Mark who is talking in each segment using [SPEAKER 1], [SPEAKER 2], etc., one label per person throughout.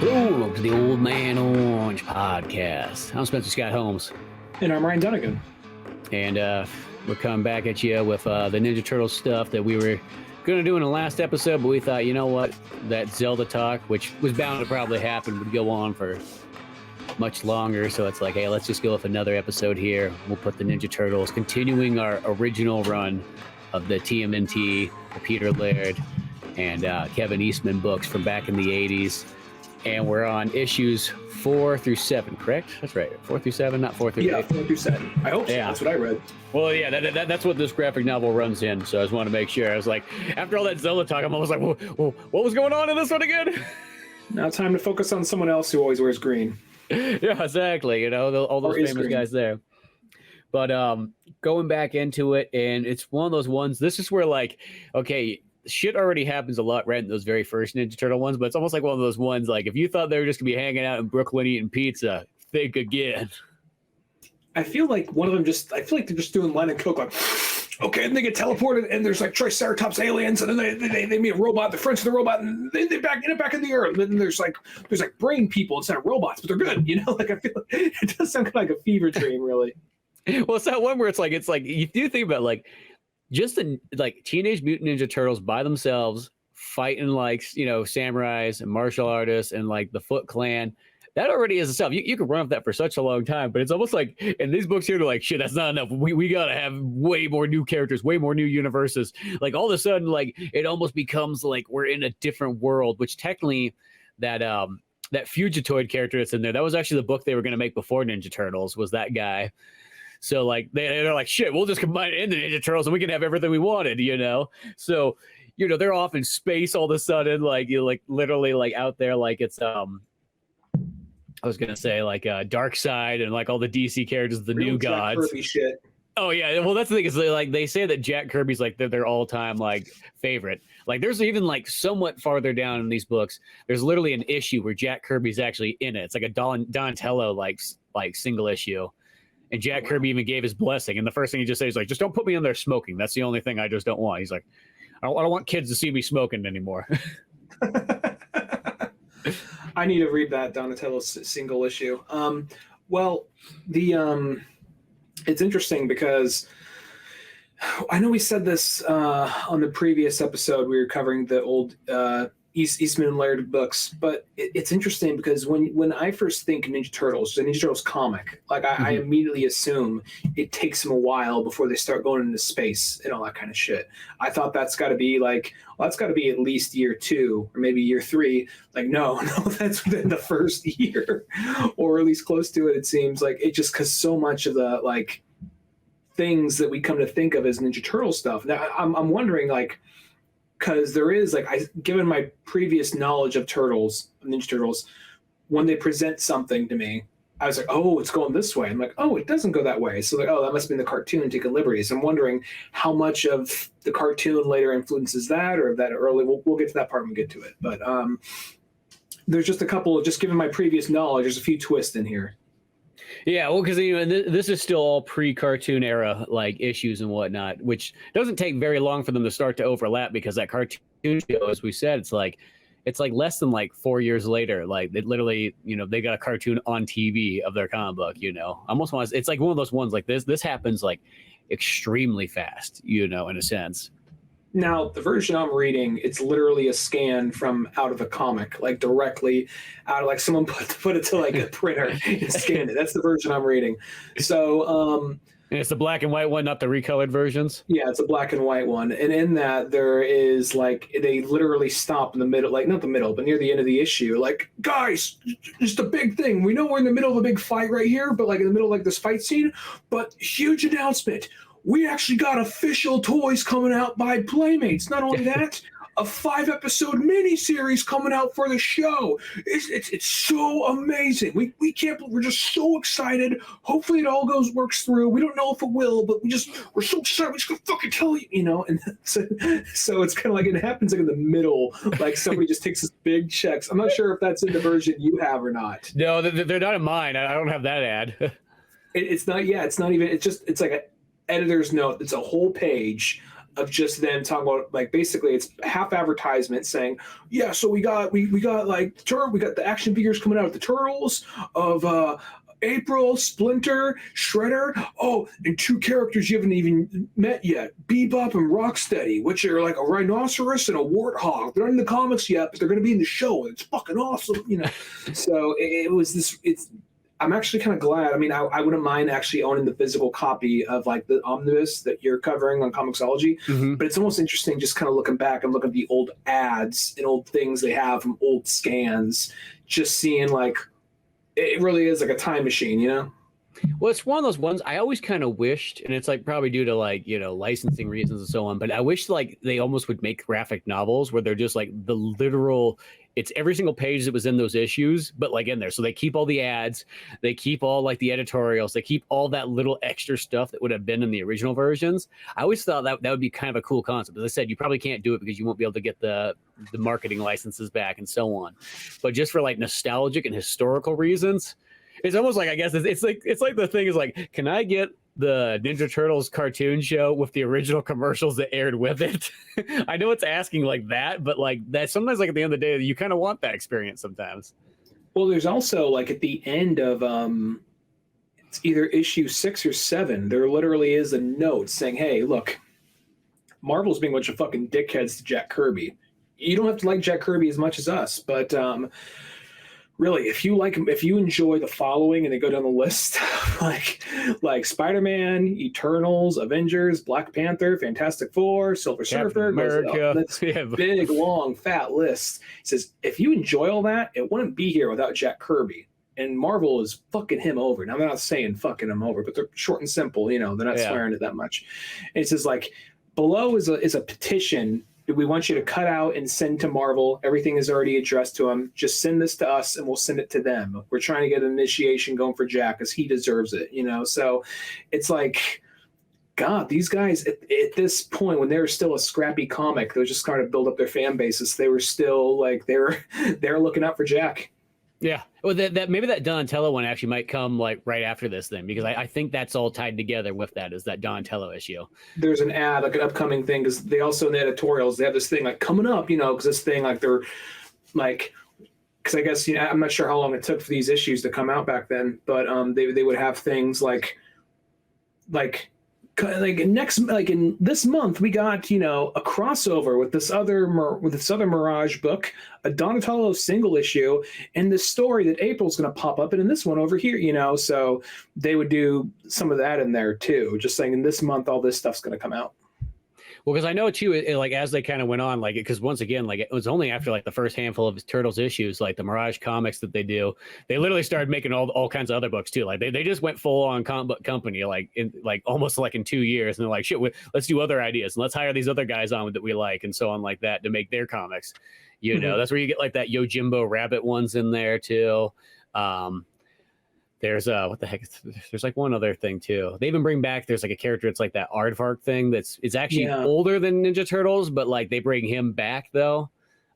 [SPEAKER 1] Hello, welcome to the Old Man Orange Podcast. I'm Spencer Scott Holmes.
[SPEAKER 2] And I'm Ryan Dunnigan.
[SPEAKER 1] And we're coming back at you with the Ninja Turtles stuff that we were going to do in the last episode, but we thought, you know what, that Zelda talk, which was bound to probably happen, would go on for much longer. So it's like, hey, let's just go with another episode here. We'll put the Ninja Turtles, continuing our original run of the TMNT, the Peter Laird, and Kevin Eastman books from back in the 80s. And we're on issues 4 through 7, correct? That's right. 4 through 7, not 4 through 8.
[SPEAKER 2] Yeah, 4 through 7. I hope so.
[SPEAKER 1] Yeah.
[SPEAKER 2] That's what I read.
[SPEAKER 1] Well, yeah, that's what this graphic novel runs in. So I just want to make sure. I was like, after all that Zelda talk, I'm almost like, whoa, what was going on in this one again?
[SPEAKER 2] Now time to focus on someone else who always wears green.
[SPEAKER 1] Yeah, exactly. You know, all those famous guys there. But going back into it, and it's one of those ones, this is where, like, okay, shit already happens a lot right in those very first Ninja Turtle ones, but it's almost like one of those ones, like, if you thought they were just gonna be hanging out in Brooklyn eating pizza, think again.
[SPEAKER 2] I feel like one of them I feel like they're just doing line and coke, like, okay, and they get teleported, and there's like Triceratops aliens, and then they meet a robot, the French of the robot, and they back in the earth, and then there's like brain people instead of robots, but they're good, you know? Like, I feel like it does sound kind of like a fever dream, really.
[SPEAKER 1] Well, it's that one where it's like you do think about, like, just like Teenage Mutant Ninja Turtles by themselves fighting, like, you know, samurais and martial artists and like the Foot Clan. That already is stuff. You could run with that for such a long time, but it's almost like in these books here, they're like, shit, that's not enough. We gotta have way more new characters, way more new universes. Like, all of a sudden, like, it almost becomes like we're in a different world, which technically that Fugitoid character that's in there, that was actually the book they were going to make before Ninja Turtles, was that guy. So, like, they're like, shit, we'll just combine it into Ninja Turtles and we can have everything we wanted, you know? So, you know, they're off in space all of a sudden, like, you like literally like out there, like it's I was gonna say, like, Dark Side and like all the DC characters, the
[SPEAKER 2] Real
[SPEAKER 1] new
[SPEAKER 2] Jack
[SPEAKER 1] gods.
[SPEAKER 2] Kirby shit.
[SPEAKER 1] Oh yeah, well that's the thing, is they say that Jack Kirby's like their all-time like favorite. Like, there's even like somewhat farther down in these books, there's literally an issue where Jack Kirby's actually in it. It's like a Donatello like single issue. And Jack Kirby even gave his blessing. And the first thing he just says is like, just don't put me in there smoking. That's the only thing I just don't want. He's like, I don't want kids to see me smoking anymore.
[SPEAKER 2] I need to read that Donatello single issue. Well, it's interesting because I know we said this on the previous episode. We were covering the old Eastman and Laird books, but it's interesting because when I first think Ninja Turtles, the Ninja Turtles comic, like I immediately assume it takes them a while before they start going into space and all that kind of shit. I thought that's got to be like, well, that's got to be at least year 2 or maybe year 3. Like, no, that's within the first year, or at least close to it. It seems like it just, because so much of the like things that we come to think of as Ninja Turtle stuff. Now I'm wondering, like, because there is, like, given my previous knowledge of Ninja Turtles, when they present something to me, I was like, oh, it's going this way. I'm like, oh, it doesn't go that way. So, like, oh, that must have been the cartoon taking liberties. I'm wondering how much of the cartoon later influences that, or if that early. We'll get to that part when we get to it. But there's just a couple of, just given my previous knowledge, there's a few twists in here.
[SPEAKER 1] Yeah, well, because, you know, this is still all pre-cartoon era like issues and whatnot, which doesn't take very long for them to start to overlap, because that cartoon show, as we said, it's like less than like 4 years later. Like, it literally, you know, they got a cartoon on TV of their comic book. You know, almost wants, it's like one of those ones like this happens like extremely fast. You know, in a sense.
[SPEAKER 2] Now, the version I'm reading, it's literally a scan from out of a comic, like directly out of, like, someone put it to like a printer and scanned it. That's the version I'm reading. So,
[SPEAKER 1] and it's the black and white one, not the recolored versions.
[SPEAKER 2] Yeah, it's a black and white one. And in that, there is, like, they literally stop in the middle, like, not the middle, but near the end of the issue. Like, guys, it's the big thing. We know we're in the middle of a big fight right here, but, like, in the middle of, like, this fight scene, but huge announcement. We actually got official toys coming out by Playmates. Not only that, a 5-episode miniseries coming out for the show. It's so amazing. We can't. We're just so excited. Hopefully it all works through. We don't know if it will, but we're so excited. We're just gonna fucking tell you, you know. And so it's kind of like, it happens like in the middle. Like, somebody just takes this big checks. I'm not sure if that's in the version you have or not.
[SPEAKER 1] No, they're not in mine. I don't have that ad.
[SPEAKER 2] It's not. Yeah, it's not even. It's just. It's like a editor's note. It's a whole page of just them talking about like basically it's half advertisement saying, yeah, so we got like we got the action figures coming out of the Turtles of April, Splinter, Shredder. Oh, and two characters you haven't even met yet, Bebop and Rocksteady, which are like a rhinoceros and a warthog. They're not in the comics yet, but they're going to be in the show. It's fucking awesome, you know. So it was this. I'm actually kind of glad. I mean, I wouldn't mind actually owning the physical copy of like the omnibus that you're covering on Comixology. But it's almost interesting just kind of looking back and looking at the old ads and old things they have from old scans, just seeing like it really is like a time machine, you know?
[SPEAKER 1] Well, it's one of those ones I always kind of wished, and it's like probably due to like, you know, licensing reasons and so on, but I wish like they almost would make graphic novels where they're just like the literal, it's every single page that was in those issues, but like in there. So they keep all the ads, they keep all like the editorials, they keep all that little extra stuff that would have been in the original versions. I always thought that would be kind of a cool concept. As I said, you probably can't do it because you won't be able to get the marketing licenses back and so on. But just for like nostalgic and historical reasons, it's almost like, I guess it's like the thing is like, can I get the Ninja Turtles cartoon show with the original commercials that aired with it? I know it's asking like that, but like that sometimes like at the end of the day, you kind of want that experience sometimes.
[SPEAKER 2] Well, there's also like at the end of it's either issue 6 or 7, there literally is a note saying, hey, look, Marvel's being a bunch of fucking dickheads to Jack Kirby. You don't have to like Jack Kirby as much as us, but really, if you enjoy the following, and they go down the list, like Spider-Man, Eternals, Avengers, Black Panther, Fantastic Four, Silver Surfer,
[SPEAKER 1] America,
[SPEAKER 2] that's big, long, fat list. It says if you enjoy all that, it wouldn't be here without Jack Kirby. And Marvel is fucking him over. Now, they're not saying fucking him over, but they're short and simple. You know, they're not swearing it that much. And it says like below is a petition. We want you to cut out and send to Marvel. Everything is already addressed to them. Just send this to us and we'll send it to them. We're trying to get an initiation going for Jack because he deserves it, you know? So it's like, God, these guys at this point, when they were still a scrappy comic, they were just trying to build up their fan bases. They were still like, they were looking out for Jack.
[SPEAKER 1] Yeah. Well, that maybe that Donatello one actually might come like right after this then, because I think that's all tied together with that is that Donatello issue.
[SPEAKER 2] There's an ad, like an upcoming thing, because they also in the editorials, they have this thing like coming up, you know, because this thing like they're like, because I guess, you know, I'm not sure how long it took for these issues to come out back then, but they would have things like next, like in this month we got, you know, a crossover with this other Mirage book, a Donatello single issue, and this story that April's going to pop up in this one over here, you know. So they would do some of that in there too, just saying in this month all this stuff's going to come out.
[SPEAKER 1] Well, because I know too, like as they kind of went on, like because once again, like it was only after like the first handful of Turtles issues, like the Mirage comics that they do, they literally started making all kinds of other books too. Like they just went full on comic book company, like in like almost like in 2 years, and they're like, shit, let's do other ideas and let's hire these other guys on that we like and so on like that to make their comics. You know, that's where you get like that Yojimbo Rabbit ones in there too. There's what the heck? There's like one other thing too. They even bring back. There's like a character. It's like that Aardvark thing. It's actually older than Ninja Turtles, but like they bring him back though.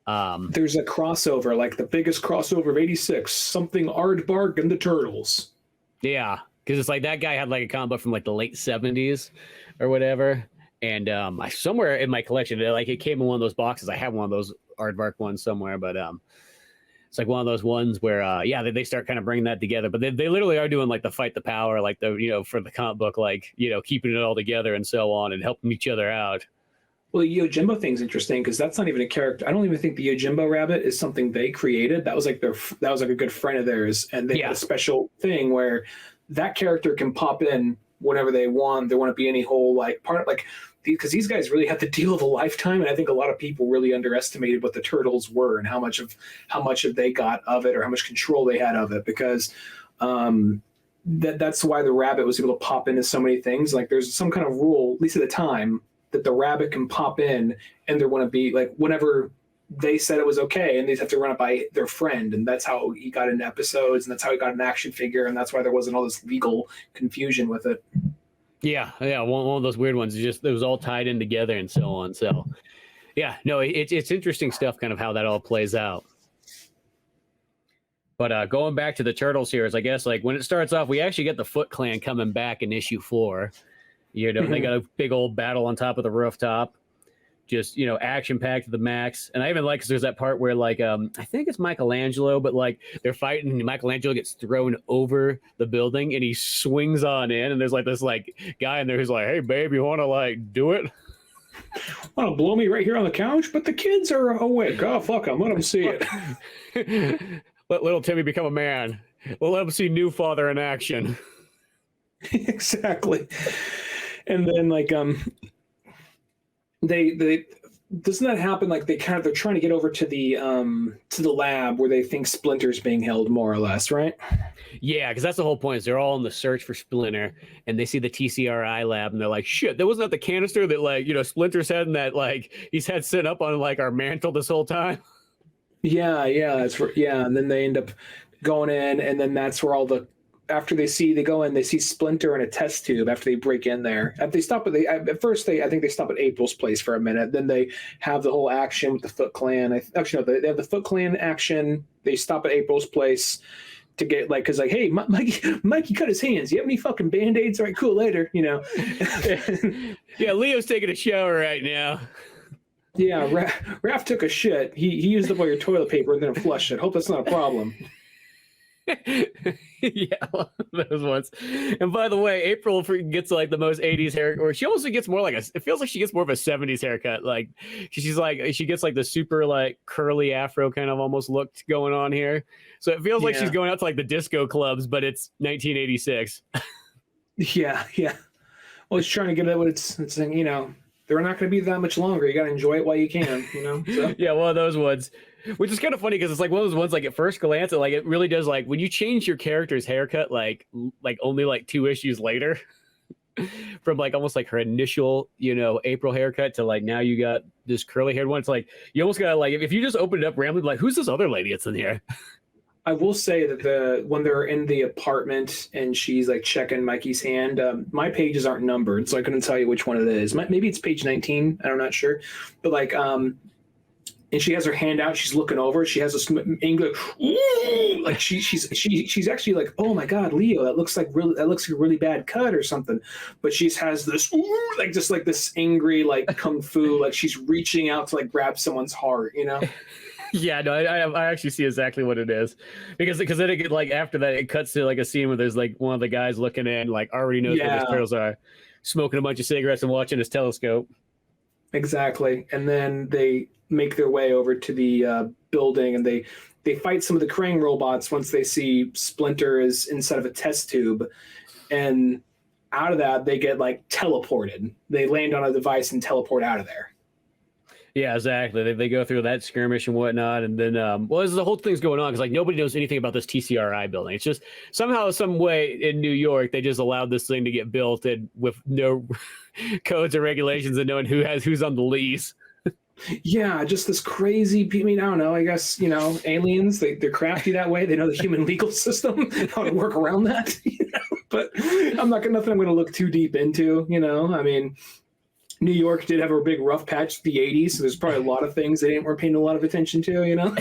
[SPEAKER 2] There's a crossover, like the biggest crossover of '86. Something Aardvark and the Turtles.
[SPEAKER 1] Yeah, because it's like that guy had like a comic book from like the late '70s or whatever. And somewhere in my collection, like it came in one of those boxes. I have one of those Aardvark ones somewhere, but it's like one of those ones where, they start kind of bringing that together. But they literally are doing like the fight the power, like the, you know, for the comic book, like, you know, keeping it all together and so on and helping each other out.
[SPEAKER 2] Well, the Yojimbo thing's interesting because that's not even a character. I don't even think the Yojimbo Rabbit is something they created. That was like a good friend of theirs. And they had a special thing where that character can pop in whenever they want. There won't be any whole like part of like, because these guys really had the deal of a lifetime, and I think a lot of people really underestimated what the Turtles were and how much of they got of it or how much control they had of it. Because that's why the Rabbit was able to pop into so many things. Like there's some kind of rule, at least at the time, that the Rabbit can pop in, and there want to be like whenever they said it was okay, and they have to run it by their friend, and that's how he got into episodes, and that's how he got an action figure, and that's why there wasn't all this legal confusion with it.
[SPEAKER 1] Yeah, one of those weird ones. It was all tied in together and so on. So, yeah, no, it's interesting stuff, kind of how that all plays out. But going back to the Turtles here, is I guess like when it starts off, we actually get the Foot Clan coming back in issue 4, You know, they got a big old battle on top of the rooftop. Just, you know, action packed to the max. And I even like, because there's that part where, like, I think it's Michelangelo, but like they're fighting and Michelangelo gets thrown over the building and he swings on in. And there's like this like guy in there who's like, hey, babe, you want to like do it?
[SPEAKER 2] Want to blow me right here on the couch? But the kids are awake. Oh, fuck them. Let them see it.
[SPEAKER 1] Let little Timmy become a man. We'll let him see New Father in action.
[SPEAKER 2] Exactly. And then like they doesn't that happen, like they're trying to get over to the lab where they think Splinter's being held, more or less, right?
[SPEAKER 1] Yeah, because that's the whole point, is they're all in the search for Splinter and they see the TCRI lab and they're like, shit, that wasn't that the canister that, like, you know, Splinter's had and that like he's had set up on like our mantle this whole time.
[SPEAKER 2] Yeah, that's and then they end up going in, and then that's where all the they go in, they see Splinter in a test tube after they break in there. They stop at first I think they stop at April's place for a minute. Then they have the whole action with the Foot Clan. They have the Foot Clan action. They stop at April's place to get like, because like, hey, Mikey cut his hands. You have any fucking Band-Aids? All right, cool, later, you know.
[SPEAKER 1] Yeah, Leo's taking a shower right now.
[SPEAKER 2] Yeah, Raph took a shit. He used up all your toilet paper and then flushed it. Hope that's not a problem.
[SPEAKER 1] Yeah, those ones. And by the way, April gets like the most 80s hair, or she also gets more like it feels like she gets more of a 70s haircut. Like she gets like the super like curly afro kind of almost look going on here. So it feels like she's going out to like the disco clubs, but it's 1986. Yeah.
[SPEAKER 2] Well, it's trying to get at what it's you know, they're not going to be that much longer. You got to enjoy it while you can, you know? So.
[SPEAKER 1] Yeah, one of those ones. Which is kind of funny because it's like one of those ones, like at first glance, it really does, like when you change your character's haircut, like only like 2 issues later, from like almost like her initial, you know, April haircut to like now you got this curly haired one. It's like you almost got like, if you just open it up randomly, like who's this other lady that's in here?
[SPEAKER 2] I will say that when they're in the apartment and she's like checking Mikey's hand, my pages aren't numbered, so I couldn't tell you which one it is. Maybe it's page 19. I'm not sure, but like and she has her hand out. She's looking over. She has this English, like she's actually like, oh my god, Leo, that looks like a really bad cut or something. But she has this like just like this angry like kung fu, like she's reaching out to like grab someone's heart, you know.
[SPEAKER 1] Yeah, no, I actually see exactly what it is, because then it like after that it cuts to like a scene where there's like one of the guys looking in, like already knows where his turtles are, smoking a bunch of cigarettes and watching his telescope.
[SPEAKER 2] Exactly, and then they make their way over to the building, and they fight some of the Krang robots once they see Splinter is inside of a test tube, and out of that they get like teleported. They land on a device and teleport out of there.
[SPEAKER 1] Yeah, exactly. They go through that skirmish and whatnot, and then the whole thing's going on because like nobody knows anything about this TCRI building. It's just somehow, some way in New York they just allowed this thing to get built and with no codes or regulations and knowing who's on the lease.
[SPEAKER 2] Yeah, just this crazy. I mean, I don't know. I guess, you know, aliens, they're crafty that way. They know the human legal system, how to work around that. You know? But nothing I'm going to look too deep into. You know, I mean, New York did have a big rough patch the 80s, so there's probably a lot of things they weren't paying a lot of attention to. You know.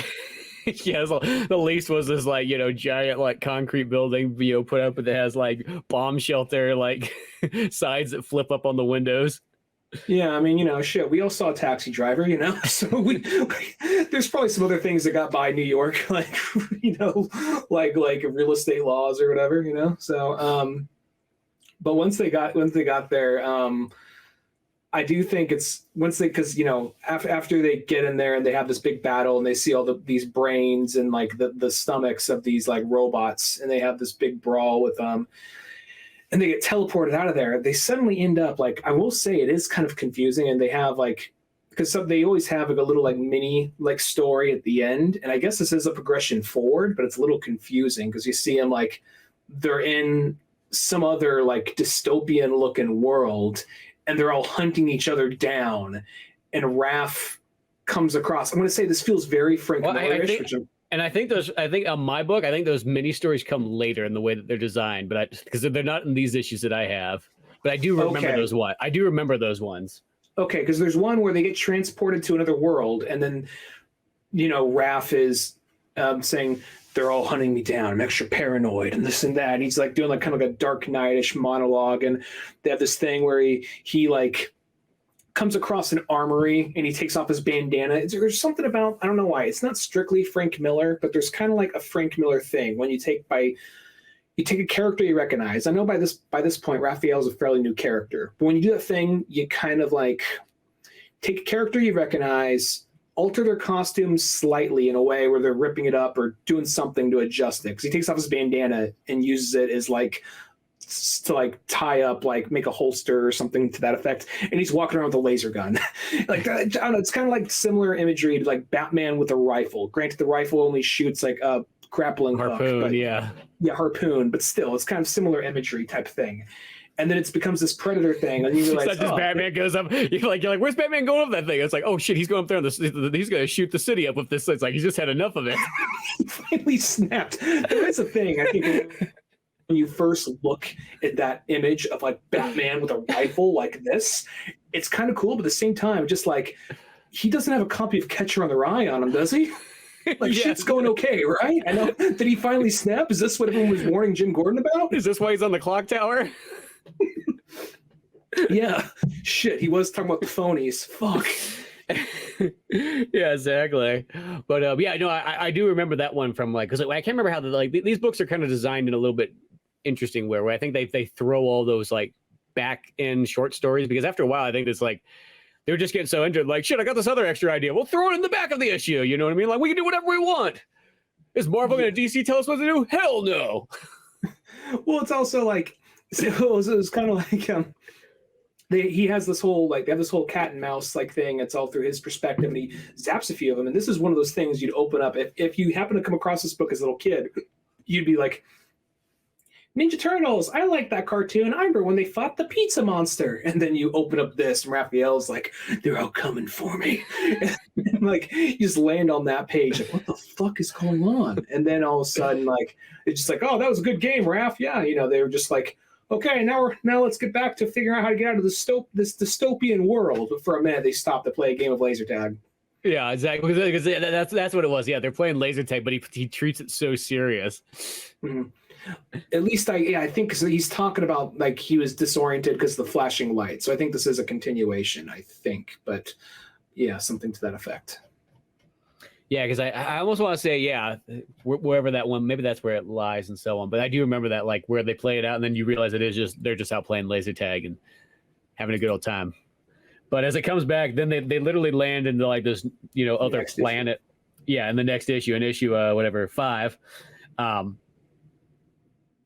[SPEAKER 1] Yeah, so the lease was this like, you know, giant like concrete building, you know, put up that has like bomb shelter like sides that flip up on the windows.
[SPEAKER 2] Yeah, I mean, you know, shit, we all saw Taxi Driver, you know, so there's probably some other things that got by New York, like, you know, like real estate laws or whatever, you know. So, but once they got there, I do think it's because, you know, after they get in there and they have this big battle and they see all these brains and like the stomachs of these like robots, and they have this big brawl with and they get teleported out of there, they suddenly end up like, I will say it is kind of confusing, and they have like, because they always have like a little like mini like story at the end, and I guess this is a progression forward, but it's a little confusing because you see them like they're in some other like dystopian looking world, and they're all hunting each other down, and Raph comes across. I'm going to say this feels very Frank Miller-ish,
[SPEAKER 1] and I think on my book, I think those mini stories come later in the way that they're designed, but because they're not in these issues that I have, but I do remember those ones. I do remember those ones.
[SPEAKER 2] Okay, because there's one where they get transported to another world, and then, you know, Raph is saying they're all hunting me down. I'm extra paranoid and this and that. And he's like doing like kind of like a Dark Knight-ish monologue. And they have this thing where he like comes across an armory and he takes off his bandana. There's something about, I don't know why, it's not strictly Frank Miller, but there's kind of like a Frank Miller thing when you take a character you recognize. I know by this point, Raphael's a fairly new character, but when you do that thing, you kind of like take a character you recognize, alter their costumes slightly in a way where they're ripping it up or doing something to adjust it. Because he takes off his bandana and uses it as like to like tie up, like make a holster or something to that effect. And he's walking around with a laser gun. Like I don't know, it's kind of like similar imagery to like Batman with a rifle. Granted, the rifle only shoots like a grappling
[SPEAKER 1] harpoon,
[SPEAKER 2] hook, but,
[SPEAKER 1] yeah,
[SPEAKER 2] harpoon, but still, it's kind of similar imagery type thing. And then it becomes this Predator thing, and you realize,
[SPEAKER 1] it's like Batman goes up. You're like, where's Batman going up that thing? It's like, oh shit, he's going up there, and he's going to shoot the city up with this. It's like he's just had enough of it.
[SPEAKER 2] He finally snapped. That's the thing. I think when you first look at that image of like Batman with a rifle like this, it's kind of cool, but at the same time, just like he doesn't have a copy of Catcher on the Rye on him, does he? Like shit's going okay, right? I know. Did he finally snap? Is this what everyone was warning Jim Gordon about?
[SPEAKER 1] Is this why he's on the clock tower?
[SPEAKER 2] Yeah, shit. He was talking about the phonies. Fuck.
[SPEAKER 1] Yeah, exactly. But yeah, no, I do remember that one from like, because I can't remember how these books are kind of designed in a little bit interesting where I think they throw all those like back end short stories, because after a while I think it's like they're just getting so injured, like shit, I got this other extra idea, we'll throw it in the back of the issue, you know what I mean? Like we can do whatever we want. Is Marvel and DC tell us what to do? Hell no.
[SPEAKER 2] Well, it's also like it's kind of like he has this whole like they have this whole cat and mouse like thing. It's all through his perspective, and he zaps a few of them. And this is one of those things you'd open up if you happen to come across this book as a little kid, you'd be like, Ninja Turtles, I like that cartoon. I remember when they fought the pizza monster. And then you open up this, and Raphael's like, they're all coming for me. And like you just land on that page, like, what the fuck is going on? And then all of a sudden, like it's just like, oh, that was a good game, Raph. Yeah, they were just like, okay, now let's get back to figuring out how to get out of this dystopian world. But for a minute, they stopped to play a game of laser tag.
[SPEAKER 1] Yeah, exactly. Because that's what it was. Yeah, they're playing laser tag, but he treats it so serious.
[SPEAKER 2] Mm-hmm. At least I think because he's talking about like he was disoriented because of the flashing light. So I think this is a continuation, I think. But yeah, something to that effect.
[SPEAKER 1] Yeah, because I almost want to say, yeah, wherever that one, maybe that's where it lies and so on. But I do remember that, like, where they play it out, and then you realize they're just out playing laser tag and having a good old time. But as it comes back, then they literally land into, like, this, other
[SPEAKER 2] next
[SPEAKER 1] planet. Issue. Yeah, in the next issue, in issue, 5.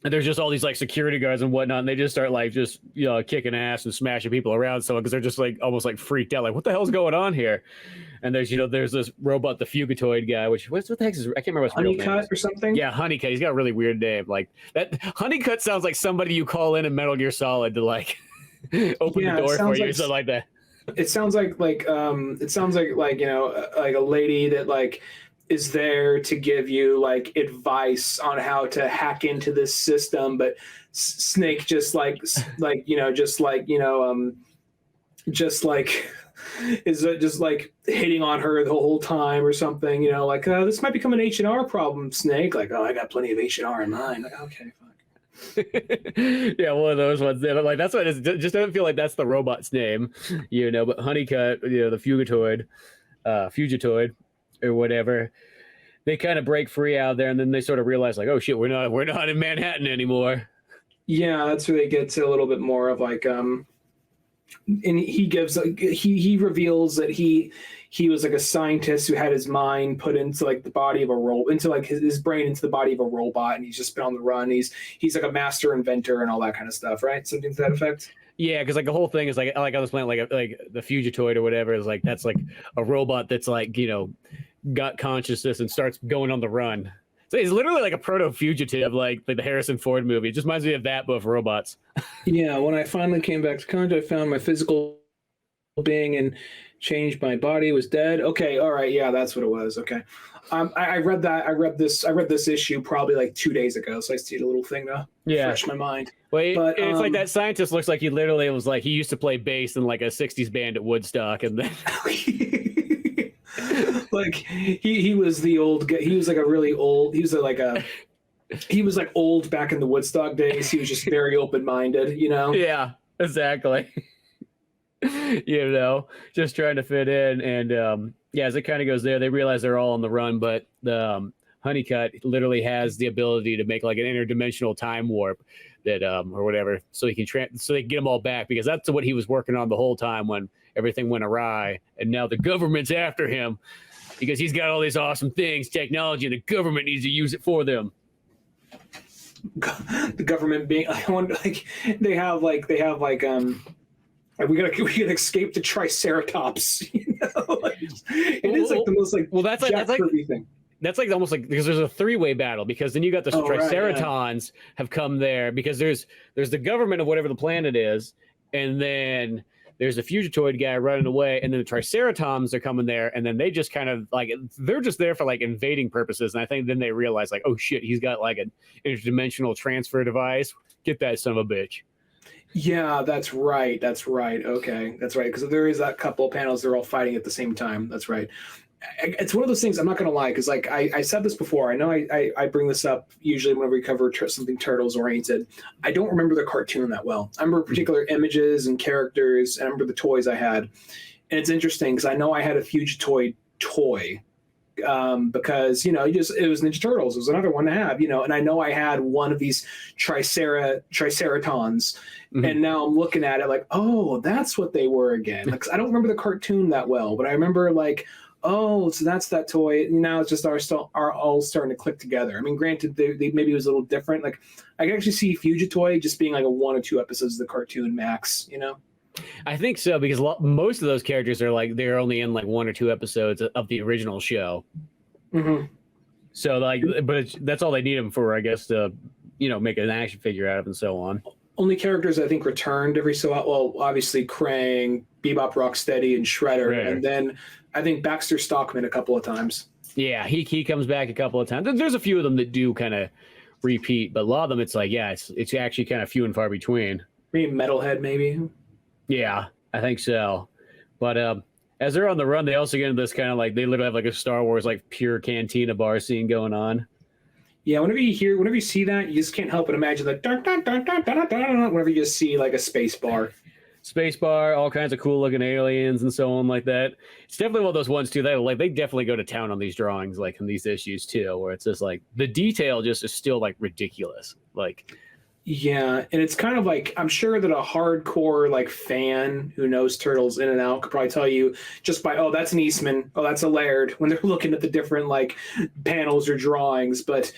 [SPEAKER 1] And there's just all these, like, security guards and whatnot, and they just start, like, kicking ass and smashing people around. So, because they're just, like, almost, like, freaked out. Like, what the hell's going on here? And there's this robot, the Fugitoid guy, which what the heck is? I can't remember what's real name.
[SPEAKER 2] Honeycut or something.
[SPEAKER 1] Yeah, Honeycut. He's got a really weird name. Like that. Honeycut sounds like somebody you call in Metal Gear Solid to like open the door for you, or something like that.
[SPEAKER 2] It sounds like like a lady that like is there to give you like advice on how to hack into this system, but Snake just is just like hitting on her the whole time or something, this might become an H&R problem, Snake. Like, oh, I got plenty of H&R in mine. Like, okay, fuck.
[SPEAKER 1] Yeah, one of those ones. Like that's what it is. Just doesn't feel like that's the robot's name, But Honeycut, the Fugitoid, or whatever. They kind of break free out there, and then they sort of realize, like, oh shit, we're not in Manhattan anymore.
[SPEAKER 2] Yeah, that's where they get to a little bit more of like and he reveals that he was like a scientist who had his mind put into like the body of a robot, into like his brain into the body of a robot, and he's just been on the run. He's like a master inventor and all that kind of stuff, right? Something to that effect.
[SPEAKER 1] Yeah, because like the whole thing is like on this planet, like the Fugitoid or whatever is like that's like a robot that's like got consciousness and starts going on the run. So it's literally like a proto-fugitive, like the Harrison Ford movie. It just reminds me of that, but for robots.
[SPEAKER 2] Yeah, when I finally came back to contact, I found my physical being and changed. My body was dead. Okay, all right, yeah, that's what it was. Okay, I read that. I read this issue probably like 2 days ago, so I see a little thing to refresh my mind.
[SPEAKER 1] Well, it's like that scientist looks like he literally was like he used to play bass in like a '60s band at Woodstock, and then.
[SPEAKER 2] Like he was the old guy. He was like a really old. He was like old back in the Woodstock days. He was just very open minded, you know.
[SPEAKER 1] Yeah, exactly. Just trying to fit in. And yeah, as it kind of goes there, they realize they're all on the run, but the Honeycutt literally has the ability to make like an interdimensional time warp that or whatever, so he can so they can get them all back, because that's what he was working on the whole time when everything went awry, and now the government's after him because he's got all these awesome things, technology, and the government needs to use it for them.
[SPEAKER 2] The government being, I wonder, like they have like we gotta escape the Triceratops. You know, it is like the most like
[SPEAKER 1] that's like
[SPEAKER 2] thing.
[SPEAKER 1] That's like almost like, because there's a three-way battle, because then you got the Triceratons have come there, because there's the government of whatever the planet is, and then there's the Fugitoid guy running away, and then the Triceratons are coming there, and then they just kind of like, they're just there for like invading purposes, and I think then they realize like, oh shit, he's got like an interdimensional transfer device. Get that son of a bitch.
[SPEAKER 2] Yeah, that's right. Okay, that's right, because there is that couple of panels, they're all fighting at the same time. That's right. It's one of those things, I'm not going to lie, because like I said this before. I know I bring this up usually whenever we cover something Turtles oriented. I don't remember the cartoon that well. I remember particular images and characters, and I remember the toys I had. And it's interesting because I know I had a Fugitoid toy because, you know, it was Ninja Turtles. It was another one to have, you know, and I know I had one of these Triceratons. Mm-hmm. And now I'm looking at it like, oh, that's what they were again. Like, I don't remember the cartoon that well, but I remember like, oh, so that's that toy. Now it's just are all starting to click together. I mean, granted, they maybe it was a little different. Like, I can actually see Fugitoid just being like a 1 or 2 episodes of the cartoon max, you know?
[SPEAKER 1] I think so, because most of those characters are like, they're only in like 1 or 2 episodes of the original show.
[SPEAKER 2] Mm-hmm.
[SPEAKER 1] So like, but that's all they need them for, I guess, to, you know, make an action figure out of and so on.
[SPEAKER 2] Only characters I think returned every so often. Well, obviously Krang, Bebop, Rocksteady, and Shredder, and then I think Baxter Stockman a couple of times.
[SPEAKER 1] Yeah, he comes back a couple of times. There's a few of them that do kind of repeat, but a lot of them, it's like, yeah, it's actually kind of few and far between.
[SPEAKER 2] Maybe Metalhead, maybe.
[SPEAKER 1] Yeah, I think so. But as they're on the run, they also get into this kind of like, they literally have like a Star Wars like pure cantina bar scene going on.
[SPEAKER 2] Yeah, whenever you see that, you just can't help but imagine like whenever you just see like a space bar,
[SPEAKER 1] all kinds of cool looking aliens and so on like that. It's definitely one of those ones too. They definitely go to town on these drawings, like in these issues too, where it's just like the detail just is still like ridiculous. Like,
[SPEAKER 2] yeah, and it's kind of like, I'm sure that a hardcore like fan who knows Turtles in and out could probably tell you just by, oh, that's an Eastman, oh, that's a Laird, when they're looking at the different like panels or drawings. But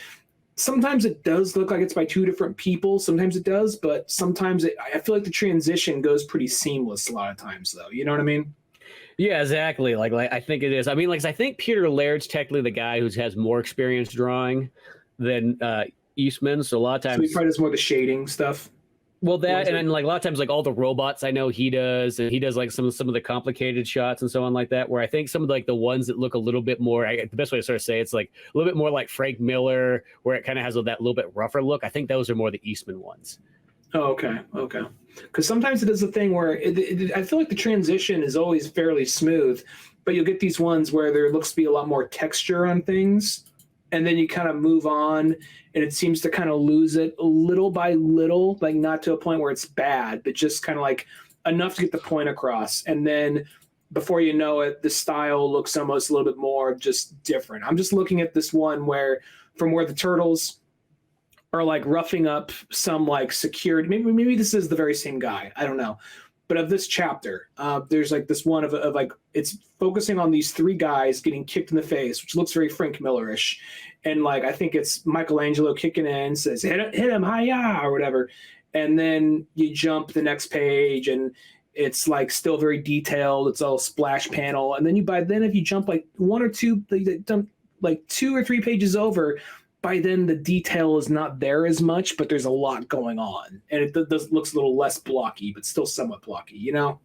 [SPEAKER 2] sometimes it does look like it's by 2 different people. Sometimes it does, but sometimes I feel like the transition goes pretty seamless a lot of times, though. You know what I mean?
[SPEAKER 1] Yeah, exactly. Like I think it is. I mean, like, I think Peter Laird's technically the guy who has more experience drawing than Eastman. So a lot of times,
[SPEAKER 2] so he probably does more of the shading stuff.
[SPEAKER 1] Well, that, and then like a lot of times, like all the robots I know he does, and he does like some of the complicated shots and so on like that, where I think some of like the ones that look a little bit more, the best way to sort of say it's like a little bit more like Frank Miller, where it kind of has that little bit rougher look. I think those are more the Eastman ones.
[SPEAKER 2] Oh, okay. Because sometimes it is a thing where I feel like the transition is always fairly smooth, but you'll get these ones where there looks to be a lot more texture on things, and then you kind of move on, and it seems to kind of lose it little by little, like not to a point where it's bad, but just kind of like enough to get the point across. And then before you know it, the style looks almost a little bit more just different. I'm just looking at this one where the Turtles are like roughing up some like security. Maybe this is the very same guy. I don't know. But of this chapter, there's like this one of like, it's focusing on these 3 guys getting kicked in the face, which looks very Frank Miller-ish. And like, I think it's Michelangelo kicking in, says, hit him, hi-ya, or whatever. And then you jump the next page and it's like still very detailed. It's all splash panel. And then if you jump like 1 or 2, like 2 or 3 pages over, by then the detail is not there as much, but there's a lot going on, and it looks a little less blocky, but still somewhat blocky, you know?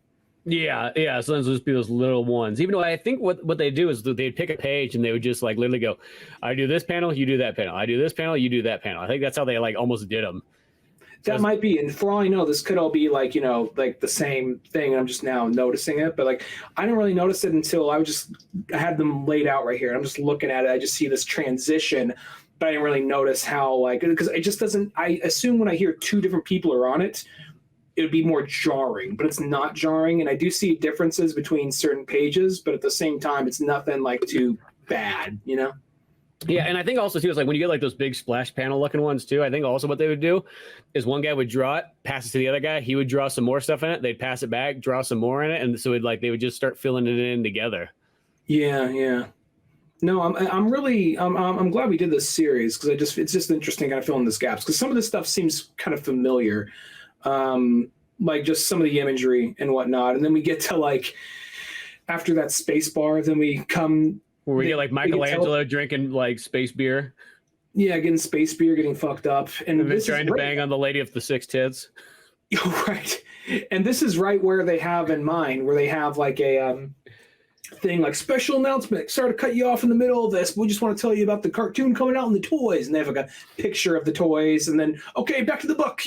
[SPEAKER 1] Yeah. Sometimes it'll just be those little ones. Even though I think what they do is they'd pick a page and they would just like literally go, I do this panel, you do that panel. I do this panel, you do that panel. I think that's how they like almost did them.
[SPEAKER 2] That might be, and for all I know, this could all be like, like the same thing. And I'm just now noticing it, but like I didn't really notice it until I had them laid out right here. I'm just looking at it. I just see this transition, but I didn't really notice how, like, because it just doesn't. I assume when I hear two different people are on it, it would be more jarring, but it's not jarring. And I do see differences between certain pages, but at the same time, it's nothing like too bad,
[SPEAKER 1] Yeah, and I think also too is like when you get like those big splash panel looking ones too. I think also what they would do is one guy would draw it, pass it to the other guy. He would draw some more stuff in it. They'd pass it back, draw some more in it, and so they would just start filling it in together.
[SPEAKER 2] Yeah. No, I'm really I'm glad we did this series because it's just interesting kind of filling these gaps because some of this stuff seems kind of familiar, like just some of the imagery and whatnot, and then we get to like after that space bar, then we come.
[SPEAKER 1] Where we get like Michelangelo drinking like space beer.
[SPEAKER 2] Yeah, getting space beer, getting fucked up. And
[SPEAKER 1] then trying to bang on the lady of the six tits.
[SPEAKER 2] Right. And this is right where they have in mind, where they have like a thing like special announcement. Sorry to cut you off in the middle of this. We just want to tell you about the cartoon coming out and the toys. And they have like a picture of the toys. And then, okay, back to the book,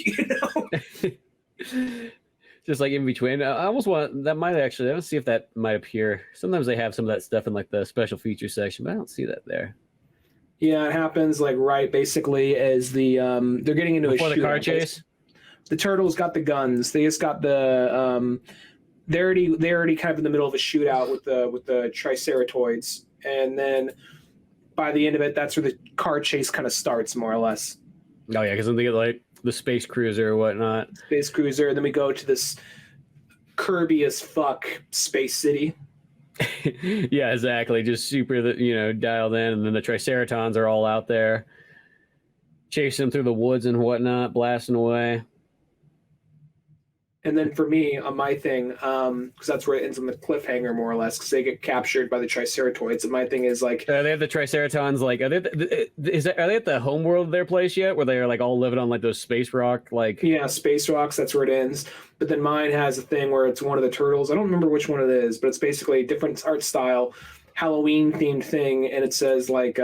[SPEAKER 1] Just like in between. I almost want that might actually. Let's see if that might appear. Sometimes they have some of that stuff in like the special feature section, but I don't see that there.
[SPEAKER 2] Yeah, it happens like right basically as the they're getting into
[SPEAKER 1] before the car chase.
[SPEAKER 2] The turtles got the guns. They just got the they're already kind of in the middle of a shootout with the triceratoids, and then by the end of it, that's where the car chase kind of starts more or less.
[SPEAKER 1] Oh yeah, because then they get like the space cruiser or whatnot.
[SPEAKER 2] Space cruiser, and then we go to this Kirby as fuck space city.
[SPEAKER 1] Yeah, exactly. Just super, dialed in, and then the Triceratons are all out there chasing them through the woods and whatnot, blasting away.
[SPEAKER 2] And then for me, on my thing, because that's where it ends on the cliffhanger, more or less, because they get captured by the Triceratoids. And my thing is like,
[SPEAKER 1] they have the Triceratons. Like, are they at the home world of their place yet, where they are like all living on like those space rock, like?
[SPEAKER 2] Yeah, space rocks. That's where it ends. But then mine has a thing where it's one of the turtles. I don't remember which one it is, but it's basically a different art style, Halloween themed thing, and it says like.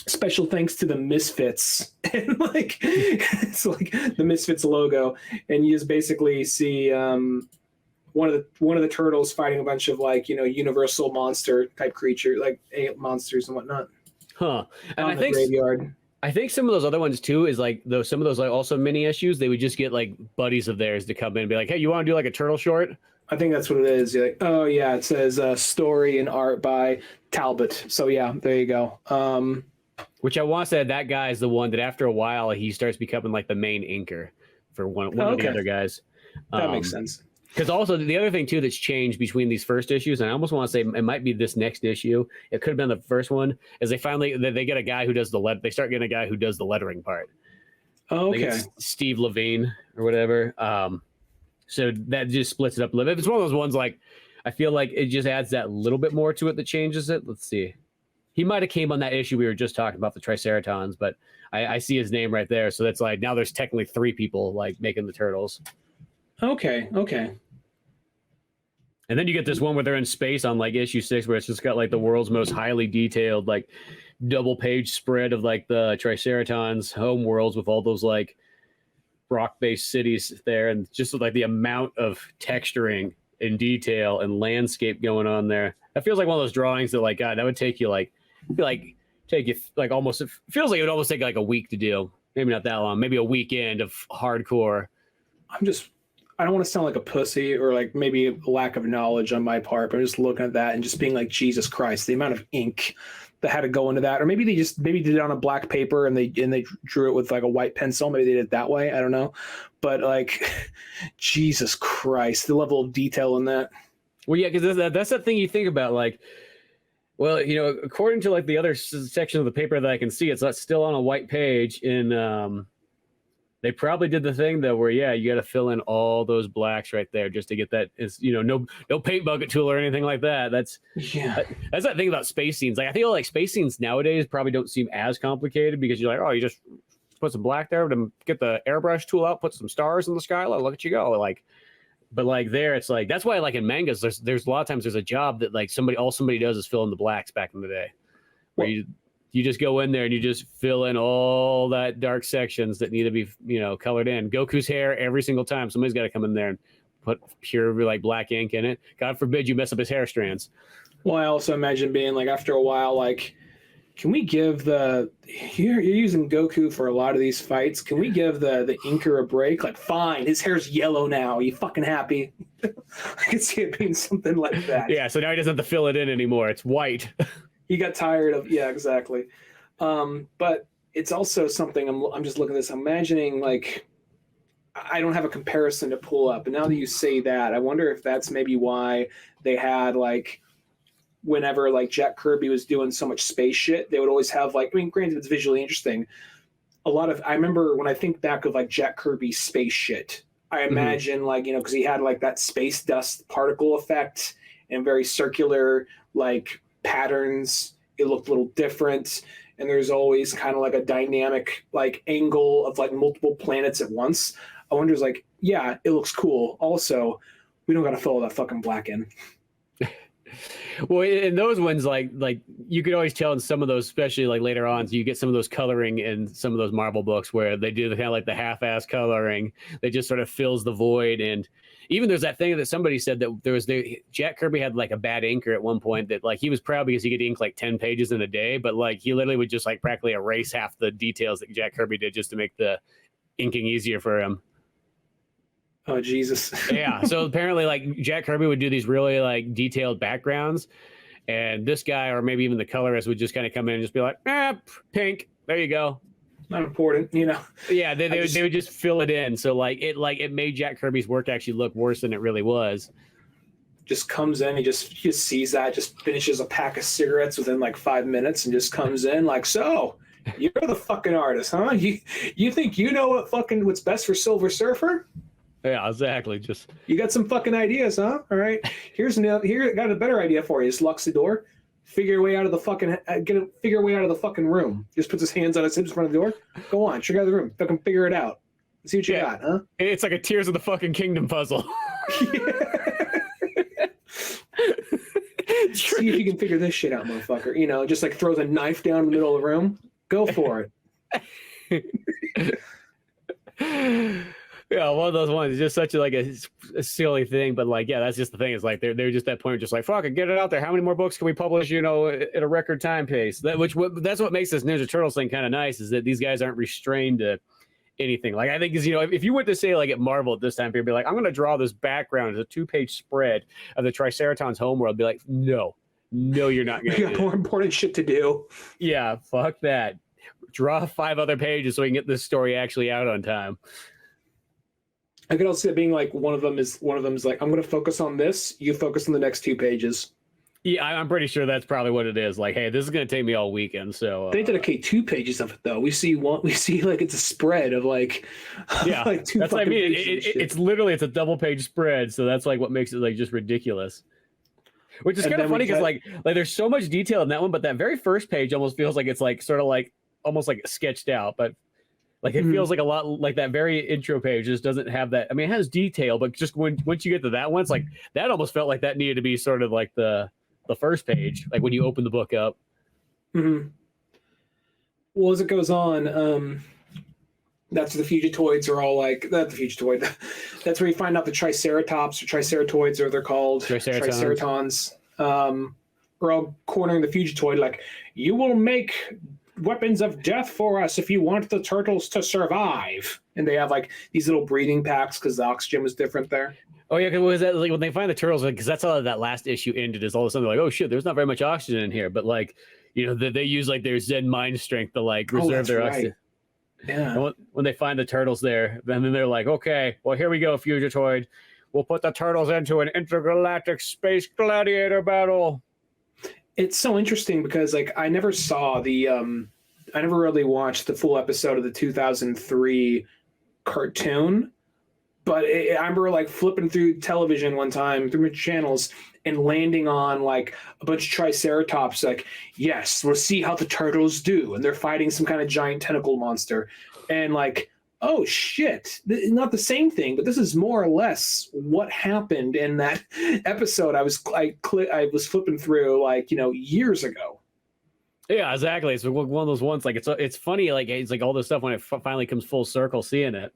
[SPEAKER 2] Special thanks to the Misfits, and like it's like the Misfits logo, and you just basically see one of the turtles fighting a bunch of like universal monster type creature, like monsters and whatnot.
[SPEAKER 1] Huh? And
[SPEAKER 2] I think graveyard.
[SPEAKER 1] I think some of those other ones too is like some of those like also mini issues. They would just get like buddies of theirs to come in and be like, "Hey, you want to do like a turtle short?"
[SPEAKER 2] I think that's what it is. You're like, oh yeah, it says story and art by Talbot. So yeah, there you go.
[SPEAKER 1] Which I want to say that guy is the one that after a while he starts becoming like the main inker for one of the other guys.
[SPEAKER 2] That makes sense.
[SPEAKER 1] Because also the other thing too that's changed between these first issues, and I almost want to say it might be this next issue. It could have been the first one. Is they get a guy who does they start getting a guy who does the lettering part.
[SPEAKER 2] Oh, okay.
[SPEAKER 1] Steve Levine or whatever. So that just splits it up a little bit. It's one of those ones like I feel like it just adds that little bit more to it that changes it. Let's see. He might have came on that issue we were just talking about, the Triceratons, but I see his name right there. So that's like now there's technically 3 people like making the turtles.
[SPEAKER 2] Okay.
[SPEAKER 1] And then you get this one where they're in space on like issue 6, where it's just got like the world's most highly detailed like double page spread of like the Triceratons home worlds with all those like rock based cities there, and just like the amount of texturing and detail and landscape going on there. That feels like one of those drawings that like God, that would take you almost, it feels like it would almost take like a week to do. Maybe not that long, maybe a weekend of hardcore.
[SPEAKER 2] I don't want to sound like a pussy or like maybe a lack of knowledge on my part, but I'm just looking at that and just being like, Jesus Christ, the amount of ink that had to go into that. Or maybe they did it on a black paper and they drew it with like a white pencil. Maybe they did it that way. I don't know. But like, Jesus Christ, the level of detail in that.
[SPEAKER 1] Well, yeah, because that's that thing you think about, like, well, according to like the other section of the paper that I can see, it's still on a white page. And they probably did the thing though, where you got to fill in all those blacks right there just to get that. Is no paint bucket tool or anything like that. That's that thing about space scenes. Like I feel like space scenes nowadays probably don't seem as complicated because you're like, oh, you just put some black there to get the airbrush tool out, put some stars in the sky, look at you go, like. But like there, it's like that's why like in mangas, there's a lot of times there's a job that like somebody does is fill in the blacks back in the day. You just go in there and you just fill in all that dark sections that need to be, colored in. Goku's hair every single time. Somebody's got to come in there and put pure like black ink in it. God forbid you mess up his hair strands.
[SPEAKER 2] Well, I also imagine being like, after a while, like, can we give you're using Goku for a lot of these fights. Can we give the inker a break? Like, fine, his hair's yellow now. Are you fucking happy? I can see it being something like that.
[SPEAKER 1] Yeah, so now he doesn't have to fill it in anymore. It's white.
[SPEAKER 2] He got tired of, yeah, exactly. But it's also something, I'm just looking at this, I'm imagining, like, I don't have a comparison to pull up. And now that you say that, I wonder if that's maybe why they had, like, whenever like Jack Kirby was doing so much space shit, they would always have like, I mean, granted it's visually interesting. I remember when I think back of like Jack Kirby's space shit, I imagine like, because he had like that space dust particle effect and very circular like patterns. It looked a little different. And there's always kind of like a dynamic like angle of like multiple planets at once. I wonder is like, yeah, it looks cool. Also, we don't got to fill all that fucking black in.
[SPEAKER 1] Well, in those ones, like you could always tell in some of those, especially like later on, so you get some of those coloring in some of those Marvel books where they do the kind of like the half-ass coloring that just sort of fills the void. And even there's that thing that somebody said that Jack Kirby had like a bad inker at one point that like he was proud because he could ink like 10 pages in a day, but like he literally would just like practically erase half the details that Jack Kirby did just to make the inking easier for him.
[SPEAKER 2] Oh, Jesus.
[SPEAKER 1] Yeah. So apparently like Jack Kirby would do these really like detailed backgrounds, and this guy, or maybe even the colorist, would just kind of come in and just be like, pink. There you go.
[SPEAKER 2] Not important,
[SPEAKER 1] Yeah. They would just fill it in. So like it made Jack Kirby's work actually look worse than it really was.
[SPEAKER 2] Just comes in, he just sees that, just finishes a pack of cigarettes within like 5 minutes and just comes in like, so you're the fucking artist, huh? You think you know what's best for Silver Surfer?
[SPEAKER 1] Yeah, exactly. Just
[SPEAKER 2] you got some fucking ideas, huh? All right. Here, got a better idea for you. Just locks the door, figure your way out of the fucking room. Just puts his hands on his hips in front of the door. Go on, check out the room. Fucking figure it out. See what you got, huh?
[SPEAKER 1] It's like a Tears of the fucking Kingdom puzzle.
[SPEAKER 2] See if you can figure this shit out, motherfucker. Just like throws a knife down in the middle of the room. Go for it.
[SPEAKER 1] Yeah, one of those ones is just such a silly thing, but like, yeah, that's just the thing. It's like they're just that point, just like fuck it, get it out there. How many more books can we publish? At a record time pace. That's what makes this Ninja Turtles thing kind of nice, is that these guys aren't restrained to anything. Like I think is if you went to say like at Marvel at this time period, be like, I'm going to draw this background as a 2-page spread of the Triceratons homeworld. Be like, no, you're not going to.
[SPEAKER 2] You got more important shit to do.
[SPEAKER 1] Yeah, fuck that. Draw 5 other pages so we can get this story actually out on time.
[SPEAKER 2] I could also see it being like one of them is like, I'm going to focus on this. You focus on the next 2 pages.
[SPEAKER 1] Yeah, I'm pretty sure that's probably what it is. Like, hey, this is going to take me all weekend. So
[SPEAKER 2] they dedicate 2 pages of it though. We see like it's a spread of like,
[SPEAKER 1] yeah,
[SPEAKER 2] like 2
[SPEAKER 1] that's what I mean.
[SPEAKER 2] it's
[SPEAKER 1] it's a double-page spread. So that's like what makes it like just ridiculous. Which is kind of funny because like there's so much detail in that one, but that very first page almost feels like it's like sort of like almost like sketched out, but. Like it feels like a lot like that very intro page just doesn't have that. I mean, it has detail, but just once you get to that one, it's like that almost felt like that needed to be sort of like the first page, like when you open the book up.
[SPEAKER 2] Mm-hmm. Well, as it goes on, that's the Fugitoids are all like not the Fugitoid. That's where you find out the Triceratops or Triceratoids, or they're called Triceratons. Are all cornering the Fugitoid like, you will make weapons of death for us if you want the turtles to survive. And they have like these little breathing packs because the oxygen was different there.
[SPEAKER 1] Oh yeah, because that like when they find the turtles, because that's how that last issue ended. Is all of a sudden they're like, oh shit, there's not very much oxygen in here, but like they use like their Zen mind strength to like reserve their oxygen.
[SPEAKER 2] Yeah.
[SPEAKER 1] And when they find the turtles there, then they're like, okay, well here we go, Fugitoid. We'll put the turtles into an intergalactic space gladiator battle.
[SPEAKER 2] It's so interesting because like I never saw I never really watched the full episode of the 2003 cartoon, but I remember like flipping through television one time through my channels and landing on like a bunch of Triceratops. Like, yes, we'll see how the turtles do, and they're fighting some kind of giant tentacle monster, and like, oh shit, not the same thing, but this is more or less what happened in that episode. I was flipping through like years ago.
[SPEAKER 1] Yeah, exactly. It's one of those ones like it's funny like it's like all this stuff when it finally comes full circle seeing it.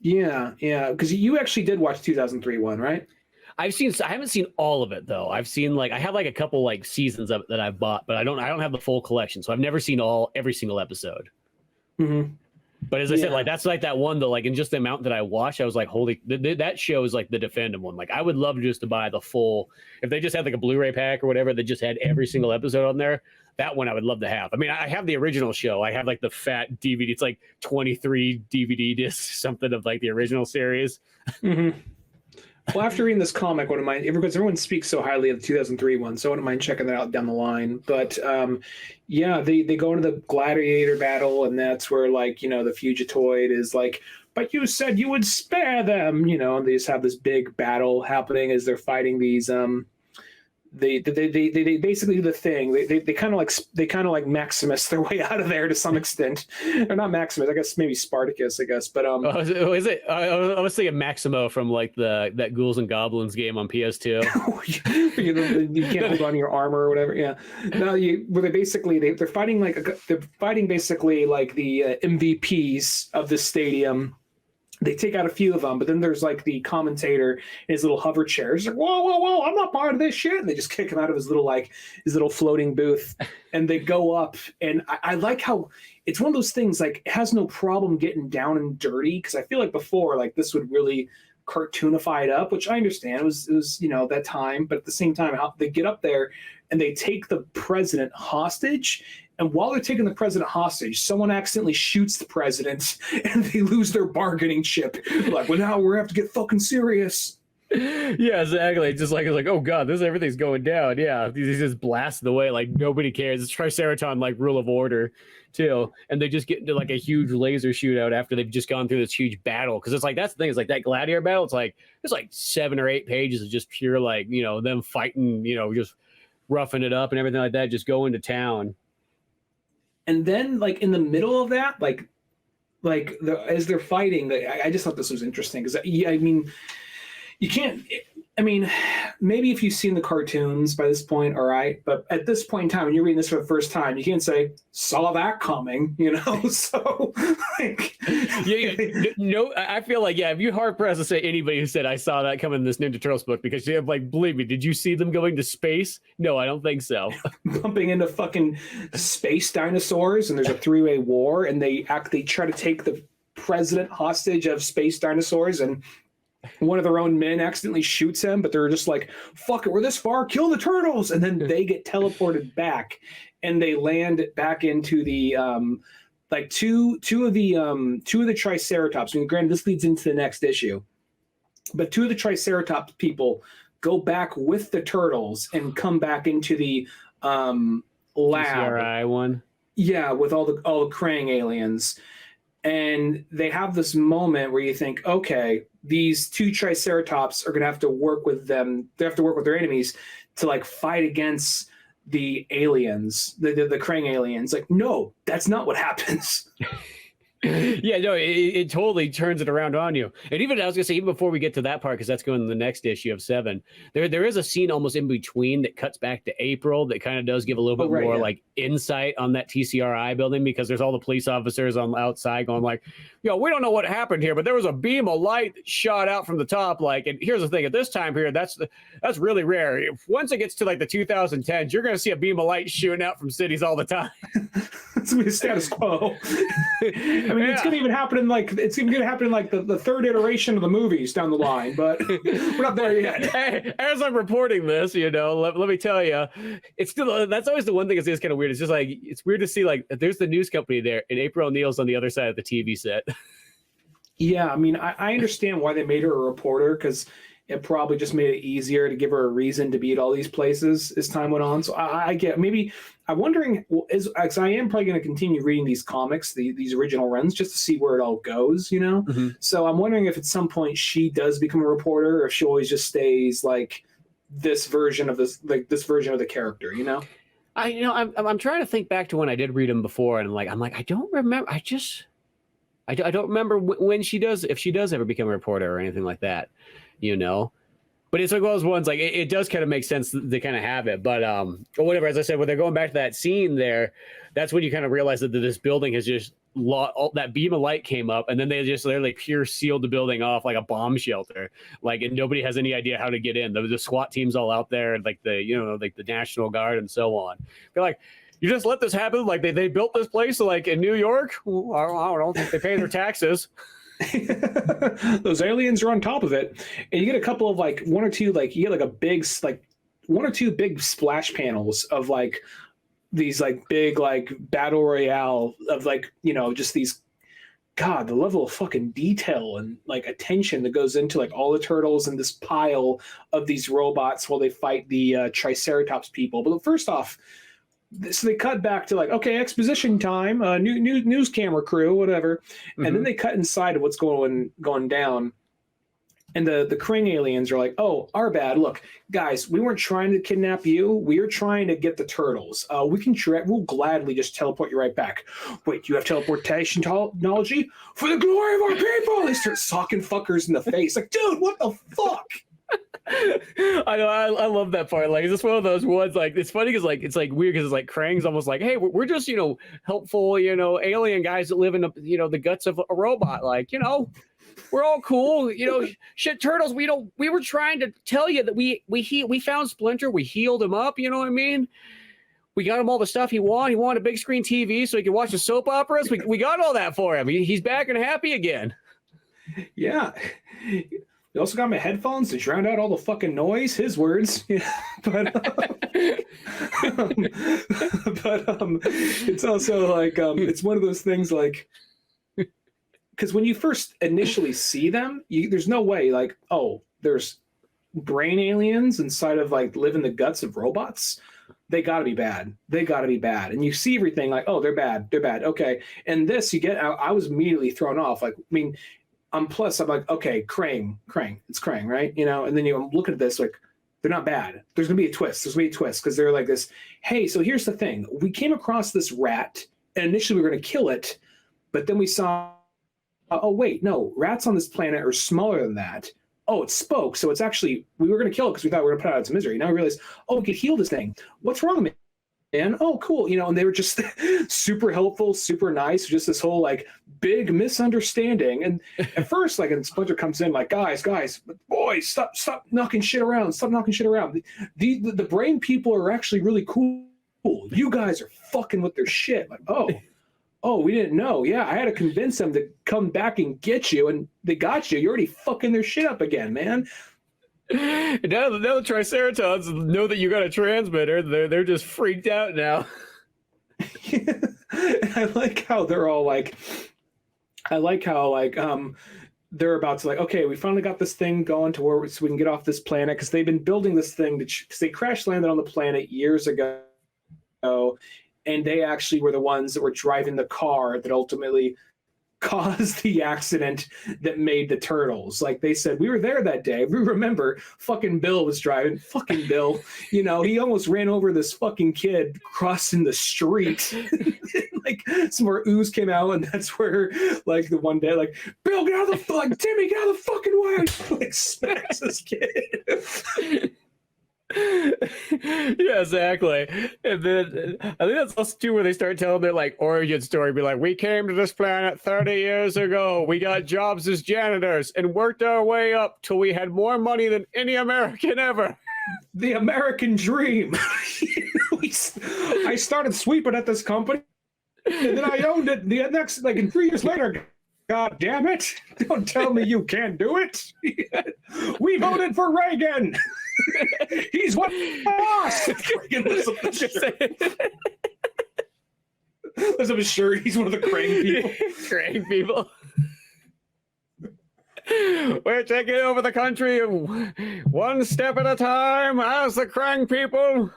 [SPEAKER 2] Yeah, yeah, because you actually did watch 2003 one, right?
[SPEAKER 1] I haven't seen all of it though. I've seen like I have like a couple like seasons of it that I've bought, but I don't have the full collection. So I've never seen every single episode.
[SPEAKER 2] Mm-hmm.
[SPEAKER 1] But as I said, like that's like that one though, like in just the amount that I watched, I was like, holy, that show is like the definitive one. Like I would love just to buy the full, if they just had like a Blu-ray pack or whatever that just had every single episode on there. That one I would love to have. I mean, I have the original show. I have like the fat DVD. It's like 23 DVD discs, something of like the original series.
[SPEAKER 2] Mm-hmm. Well, after reading this comic, one of mine, because everyone speaks so highly of the 2003 one, so I wouldn't mind checking that out down the line. But yeah, they go into the gladiator battle, and that's where like the Fugitoid is like, but you said you would spare them, and they just have this big battle happening as they're fighting these they basically do the thing. They kind of like Maximus their way out of there to some extent, or not Maximus. I guess maybe Spartacus. I guess, but
[SPEAKER 1] is it? I was thinking Maximo from like that Ghouls and Goblins game on PS2.
[SPEAKER 2] you can't hold on to your armor or whatever. Yeah, no, where they're fighting basically like the MVPs of the stadium. They take out a few of them, but then there's like the commentator in his little hover chair. He's like, whoa, I'm not part of this shit. And they just kick him out of his little floating booth. And they go up. And I like how it's one of those things, like, it has no problem getting down and dirty. Because I feel like before, like, this would really cartoonify it up, which I understand. It was that time. But at the same time, how they get up there and they take the president hostage. And while they're taking the president hostage, someone accidentally shoots the president and they lose their bargaining chip. Like, well, now we're going to have to get fucking serious.
[SPEAKER 1] Yeah, exactly. Just like, it's like, oh God, everything's going down. Yeah. He's just blasted away. Like nobody cares. It's Triceraton, like rule of order too. And they just get into like a huge laser shootout after they've just gone through this huge battle. Cause it's like, that's the thing. It's like that gladiator battle. It's like 7 or 8 pages of just pure, like, them fighting, just roughing it up and everything like that. Just going to town.
[SPEAKER 2] And then, like in the middle of that, as they're fighting, I just thought this was interesting because I mean, you can't. I mean, maybe if you've seen the cartoons by this point, all right. But at this point in time, when you're reading this for the first time, you can't say "saw that coming," So, like,
[SPEAKER 1] no, I feel like if you're hard pressed to say anybody who said I saw that coming in this Ninja Turtles book because you have like, believe me, did you see them going to space? No, I don't think so.
[SPEAKER 2] Bumping into fucking space dinosaurs, and there's a 3-way war, and they try to take the president hostage of space dinosaurs, and one of their own men accidentally shoots him, but they're just like, fuck it, we're this far, kill the turtles. And then they get teleported back and they land back into the two of the Triceratops. I mean, granted, this leads into the next issue, but 2 of the Triceratops people go back with the turtles and come back into the lab.
[SPEAKER 1] TCRI one.
[SPEAKER 2] Yeah, with all the Krang aliens. And they have this moment where you think, okay, these 2 Triceratops are going to have to work with them. They have to work with their enemies to like fight against the aliens, the Krang aliens. Like, no, that's not what happens.
[SPEAKER 1] Yeah, no, it totally turns it around on you. And even I was gonna say, even before we get to that part, because that's going in the next issue of 7, there is a scene almost in between that cuts back to April that kind of does give a little bit more like insight on that TCRI building, because there's all the police officers on the outside going like, we don't know what happened here, but there was a beam of light that shot out from the top. Like, and here's the thing, at this time period, that's really rare. Once it gets to like the 2010s, you're gonna see a beam of light shooting out from cities all the time.
[SPEAKER 2] It's gonna be status quo. I mean, it's gonna even happen in like the 3rd iteration of the movies down the line, but we're not there yet.
[SPEAKER 1] Hey, as I'm reporting this, let me tell you, it's still, that's always the one thing that's kind of weird. It's just like, it's weird to see like there's the news company there and April O'Neil's on the other side of the TV set.
[SPEAKER 2] Yeah, I mean, I understand why they made her a reporter, because it probably just made it easier to give her a reason to be at all these places as time went on. So I get, maybe I'm wondering, as I am probably going to continue reading these comics, these original runs, just to see where it all goes,
[SPEAKER 1] Mm-hmm.
[SPEAKER 2] So I'm wondering if at some point she does become a reporter, or if she always just stays like this version of the character,
[SPEAKER 1] I'm trying to think back to when I did read them before, and I'm like I don't remember. I don't remember when she does, if she does ever become a reporter or anything like that. But it's like one of those ones, like it does kind of make sense to kind of have it, but whatever. As I said, when they're going back to that scene there, that's when you kind of realize that this building has just all that beam of light came up, and then they just literally pure sealed the building off like a bomb shelter, like, and nobody has any idea how to get in. The SWAT team's all out there, and like the National Guard and so on. They're like, you just let this happen? Like they built this place like in New York? Well, I don't know. They pay their taxes.
[SPEAKER 2] Those aliens are on top of it, and you get a couple of like one or two like you get like a big like one or two big splash panels of like these like big like battle royale of like just these, God, the level of fucking detail and like attention that goes into like all the turtles and this pile of these robots while they fight the Triceratops people. But first off, so they cut back to like, okay, exposition time, news camera crew, whatever, and then they cut inside of what's going down, and the Krang aliens are like, oh, our bad. Look, guys, we weren't trying to kidnap you. We were trying to get the turtles. We'll gladly just teleport you right back. Wait, you have teleportation technology for the glory of our people? They start socking fuckers in the face, like, dude, what the fuck?
[SPEAKER 1] I know, I love that part. Like, it's just one of those ones. Like, it's funny because like it's like weird because it's like Krang's almost like, hey, we're just helpful alien guys that live in the guts of a robot. Like, we're all cool. Shit, turtles. We were trying to tell you that we found Splinter. We healed him up. You know what I mean? We got him all the stuff he wanted. He wanted a big screen TV so he could watch the soap operas. We got all that for him. He's back and happy again.
[SPEAKER 2] Yeah. You also got my headphones to drown out all the fucking noise. His words. but it's also like it's one of those things like, because when you first initially see them, there's no way like, oh, there's brain aliens inside of like live in the guts of robots. They got to be bad. And you see everything like, oh, they're bad. Okay. And this you get. I was immediately thrown off. Like, I mean. Plus, I'm like, okay, Krang, it's Krang, right? And then I'm looking at this like, they're not bad. There's gonna be a twist. Because they're like this. Hey, so here's the thing: we came across this rat, and initially we were gonna kill it, but then we saw, oh wait, no, rats on this planet are smaller than that. Oh, it spoke, so it's actually we were gonna kill it because we thought we were gonna put it out of its misery. Now we realize, oh, we could heal this thing. What's wrong with me? And oh, cool, and they were just super helpful, super nice, just this whole like big misunderstanding. And at first, like, and Splinter comes in like, guys, boys, stop knocking shit around. The brain people are actually really cool. You guys are fucking with their shit. Like, oh, we didn't know. Yeah, I had to convince them to come back and get you, and they got you. You're already fucking their shit up again, man.
[SPEAKER 1] Now the Triceratops know that you got a transmitter. They're just freaked out now.
[SPEAKER 2] I like how they're all like, they're about to like, okay, we finally got this thing going to where so we can get off this planet, because they've been building this thing because they crash landed on the planet years ago, and they actually were the ones that were driving the car that ultimately caused the accident that made the turtles. Like they said, we were there that day. We remember fucking Bill was driving. Fucking Bill, he almost ran over this fucking kid crossing the street. Like some more ooze came out, and that's where like the one day like, Bill, get out of the like Timmy, get out of the fucking way. Like smacks this kid.
[SPEAKER 1] Yeah, exactly. And then I think that's also too where they start telling their like origin story. Be like, we came to this planet 30 years ago. We got jobs as janitors and worked our way up till we had more money than any American ever.
[SPEAKER 2] The American dream. I started sweeping at this company, and then I owned it. The next, like, in 3 years later. God damn it! Don't tell me you can't do it. We voted for Reagan. He's what boss. Reagan lifts up the shirt. Lifts up his shirt. He's one of the Krang people.
[SPEAKER 1] Krang people. We're taking over the country one step at a time as the Krang people.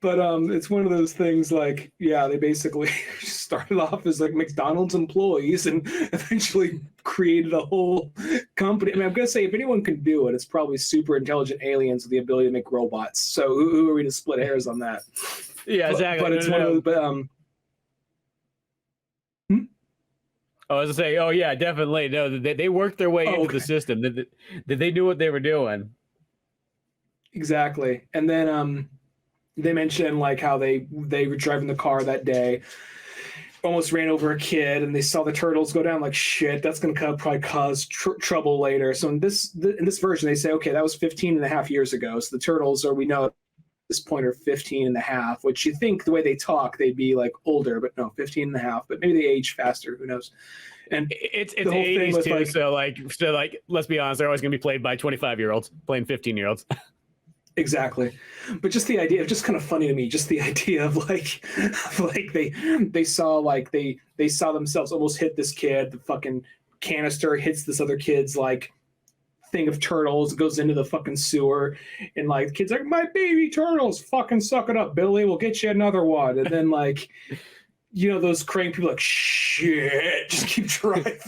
[SPEAKER 2] But it's one of those things like, yeah, they basically started off as like McDonald's employees and eventually created a whole company. I mean, I'm going to say if anyone can do it, it's probably super intelligent aliens with the ability to make robots. So who are we to split hairs on that?
[SPEAKER 1] Yeah, exactly.
[SPEAKER 2] But it's one of those,
[SPEAKER 1] I was to say, oh yeah, definitely. No, they worked their way into the system. They knew what they were doing.
[SPEAKER 2] Exactly. And then they mentioned like how they were driving the car that day, almost ran over a kid, and they saw the turtles go down. Like, shit, that's going to probably cause trouble later. So in this version, they say, okay, that was 15 and a half years ago. So the turtles we know at this point are 15 and a half, which you think the way they talk, they'd be like older, but no, 15 and a half, but maybe they age faster. Who knows? And
[SPEAKER 1] it's the whole 80s too. Like, so let's be honest, they're always going to be played by 25-year-olds playing 15-year-olds.
[SPEAKER 2] Exactly. But just the idea, just kind of funny to me, just the idea of like they saw themselves almost hit this kid, the fucking canister hits this other kid's like thing of turtles, goes into the fucking sewer, and like the kid's like, my baby turtles, fucking suck it up, Billy, we'll get you another one. And then like, you know, those Crane people like, shit, just keep driving.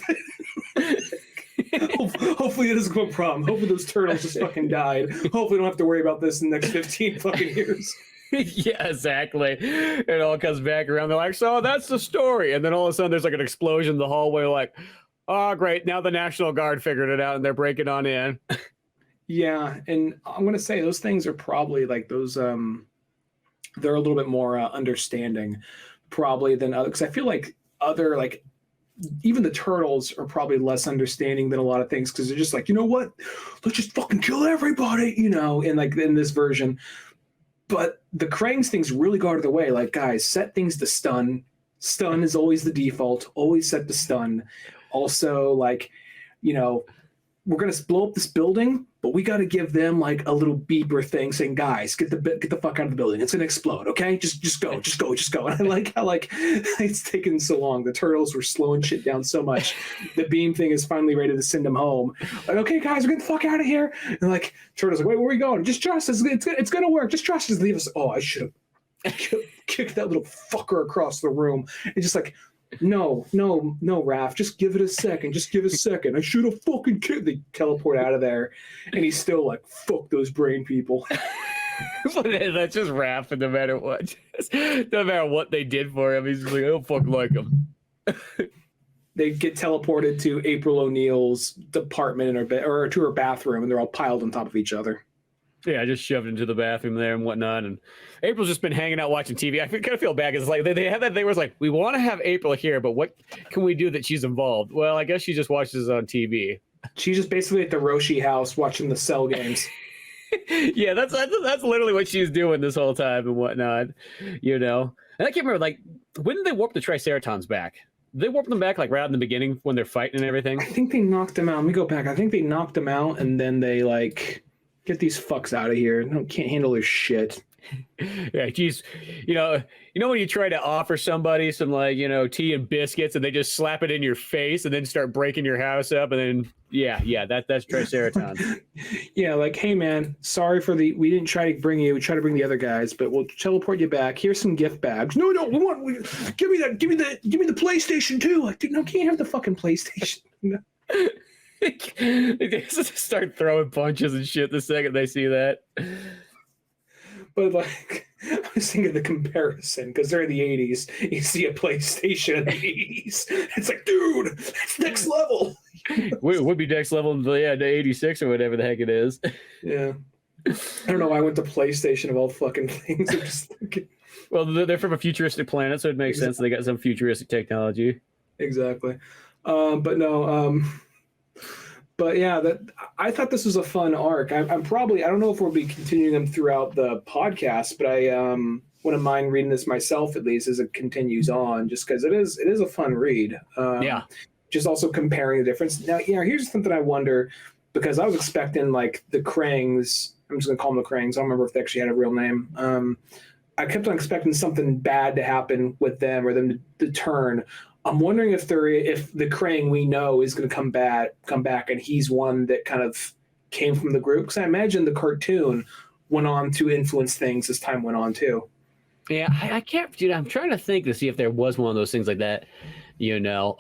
[SPEAKER 2] Hopefully it doesn't go a problem. Hopefully those turtles just fucking died. Hopefully we don't have to worry about this in the next 15 fucking years.
[SPEAKER 1] Yeah, exactly. It all comes back around. They're like, so that's the story. And then all of a sudden there's like an explosion in the hallway. Like, oh, great. Now the National Guard figured it out and they're breaking on in.
[SPEAKER 2] Yeah. And I'm going to say those things are probably like those, they're a little bit more understanding probably than other, because I feel like other, like, even the turtles are probably less understanding than a lot of things, because they're just like, you know what, let's just fucking kill everybody, you know, in like in this version. But the Krang's things really go out of the way. Like, guys, set things to stun. Stun is always the default, always set to stun. Also, like, you know, we're gonna blow up this building, but we got to give them like a little beeper thing saying, guys, get the fuck out of the building, it's gonna explode, okay, just go. And I like how like it's taken so long. The turtles were slowing shit down so much. The beam thing is finally ready to send them home. Like, okay guys, we're getting the fuck out of here. And like turtles like, wait, where are we going? Just trust us, it's gonna work, just trust us. Leave us. Oh, I should have kicked that little fucker across the room. And just like, no, Raph, just give it a second. Just give it a second. I should have fucking kicked. They teleport out of there, and he's still like, fuck those brain people.
[SPEAKER 1] That's just Raph, no matter what. No matter what they did for him, he's just like, I don't fucking like him.
[SPEAKER 2] They get teleported to April O'Neil's department in her bed, or to her bathroom, and they're all piled on top of each other.
[SPEAKER 1] Yeah, I just shoved into the bathroom there and whatnot. And April's just been hanging out watching TV. I kind of feel bad because it's like they had that thing where it's like, we want to have April here, but what can we do that she's involved? Well, I guess she just watches on TV. She's
[SPEAKER 2] just basically at the Roshi house watching the Cell games.
[SPEAKER 1] Yeah, that's literally what she's doing this whole time and whatnot, you know. And I can't remember, like, when did they warp the Triceratons back? They warped them back like right in the beginning when they're fighting and everything.
[SPEAKER 2] I think they knocked them out. Let me go back. I think they knocked them out and then they like, get these fucks out of here. No, can't handle their shit.
[SPEAKER 1] Yeah, geez. You know when you try to offer somebody some like, you know, tea and biscuits and they just slap it in your face and then start breaking your house up and then that's Triceratons.
[SPEAKER 2] Yeah, like, hey man, sorry we didn't try to bring you, we tried to bring the other guys, but we'll teleport you back. Here's some gift bags. No, give me the PlayStation too. Like, dude, no, can't have the fucking PlayStation. No.
[SPEAKER 1] They just start throwing punches and shit the second they see that.
[SPEAKER 2] But like, I was thinking the comparison because they're in the 80s. You see a PlayStation in the 80s. It's like, dude, that's next level.
[SPEAKER 1] It would be next level in the 86 or whatever the heck it is.
[SPEAKER 2] Yeah. I don't know why I went to PlayStation of all fucking things. I'm just thinking.
[SPEAKER 1] Well, they're from a futuristic planet, so it makes sense they got some futuristic technology.
[SPEAKER 2] Exactly. But no, but yeah, I thought this was a fun arc. I'm probably, I don't know if we'll be continuing them throughout the podcast, but I wouldn't mind reading this myself at least as it continues on, just because it is a fun read.
[SPEAKER 1] Yeah.
[SPEAKER 2] Just also comparing the difference. Now, here's something I wonder, because I was expecting like the Krangs. I'm just gonna call them the Krangs. I don't remember if they actually had a real name. I kept on expecting something bad to happen with them or them to turn. I'm wondering if the Krang we know is going to come back, and he's one that kind of came from the group. Because I imagine the cartoon went on to influence things as time went on too.
[SPEAKER 1] Yeah, I can't, dude. I'm trying to think to see if there was one of those things like that, you know.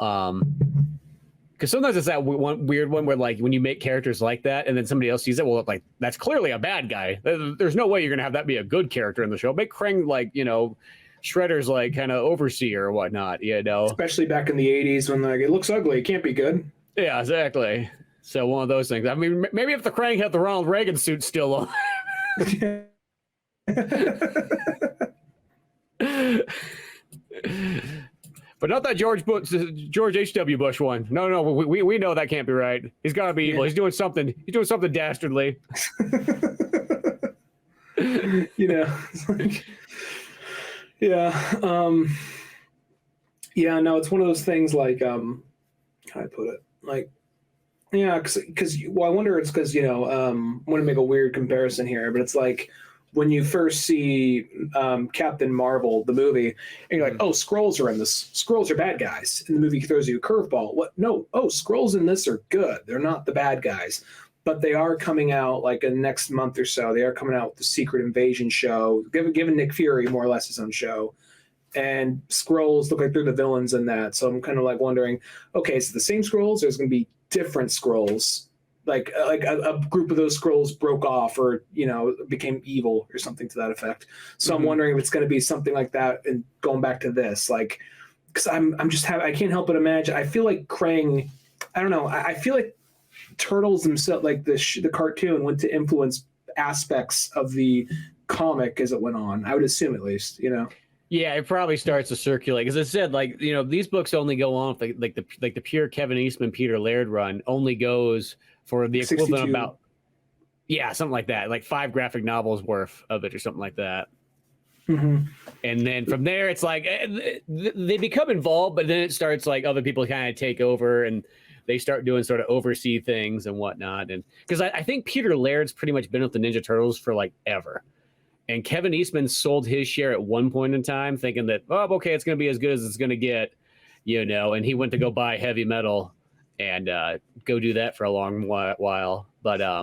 [SPEAKER 1] Because sometimes it's that one weird one where like when you make characters like that, and then somebody else sees it, well, like that's clearly a bad guy. There's no way you're going to have that be a good character in the show. Make Krang like, you know, Shredder's like kind of overseer or whatnot, you know.
[SPEAKER 2] Especially back in the 80s when like it looks ugly, it can't be good.
[SPEAKER 1] Yeah, exactly. So one of those things. I mean, maybe if the Krang had the Ronald Reagan suit still on. But not that George H.W. Bush one. No, we know that can't be right. He's got to be evil. He's doing something. He's doing something dastardly.
[SPEAKER 2] You know, it's like, no, it's one of those things like, how do I put it? Like, yeah, because I wonder it's because, you know, I want to make a weird comparison here, but it's like, when you first see Captain Marvel, the movie, and you're like, oh, Skrulls are in this. Skrulls are bad guys. And the movie throws you a curveball. What? No. Oh, Skrulls in this are good. They're not the bad guys. But they are coming out like in next month or so. They are coming out with the Secret Invasion show, giving Nick Fury more or less his own show. And Skrulls look like they're the villains in that. So I'm kind of like wondering, okay, is it the same Skrulls? Or is it going to be different Skrulls? Like a group of those Skrulls broke off or, you know, became evil or something to that effect. So I'm wondering if it's going to be something like that and going back to this, like, because I can't help but imagine. I feel like Krang, I don't know. I feel like Turtles themselves, like the cartoon went to influence aspects of the comic as it went on. I would assume at least, you know. Yeah,
[SPEAKER 1] it probably starts to circulate. As I said, like, you know, these books only go on like the pure Kevin Eastman, Peter Laird run only goes for the equivalent
[SPEAKER 2] 62.
[SPEAKER 1] About something like that, like 5 graphic novels worth of it or something like that. And then from there it's like they become involved, but then it starts like other people kind of take over and they start doing sort of oversee things and whatnot. And because I think Peter Laird's pretty much been with the Ninja Turtles for like ever, and Kevin Eastman sold his share at one point in time thinking that, oh, okay, it's going to be as good as it's going to get, you know, and he went to go buy Heavy Metal and go do that for a long while. But I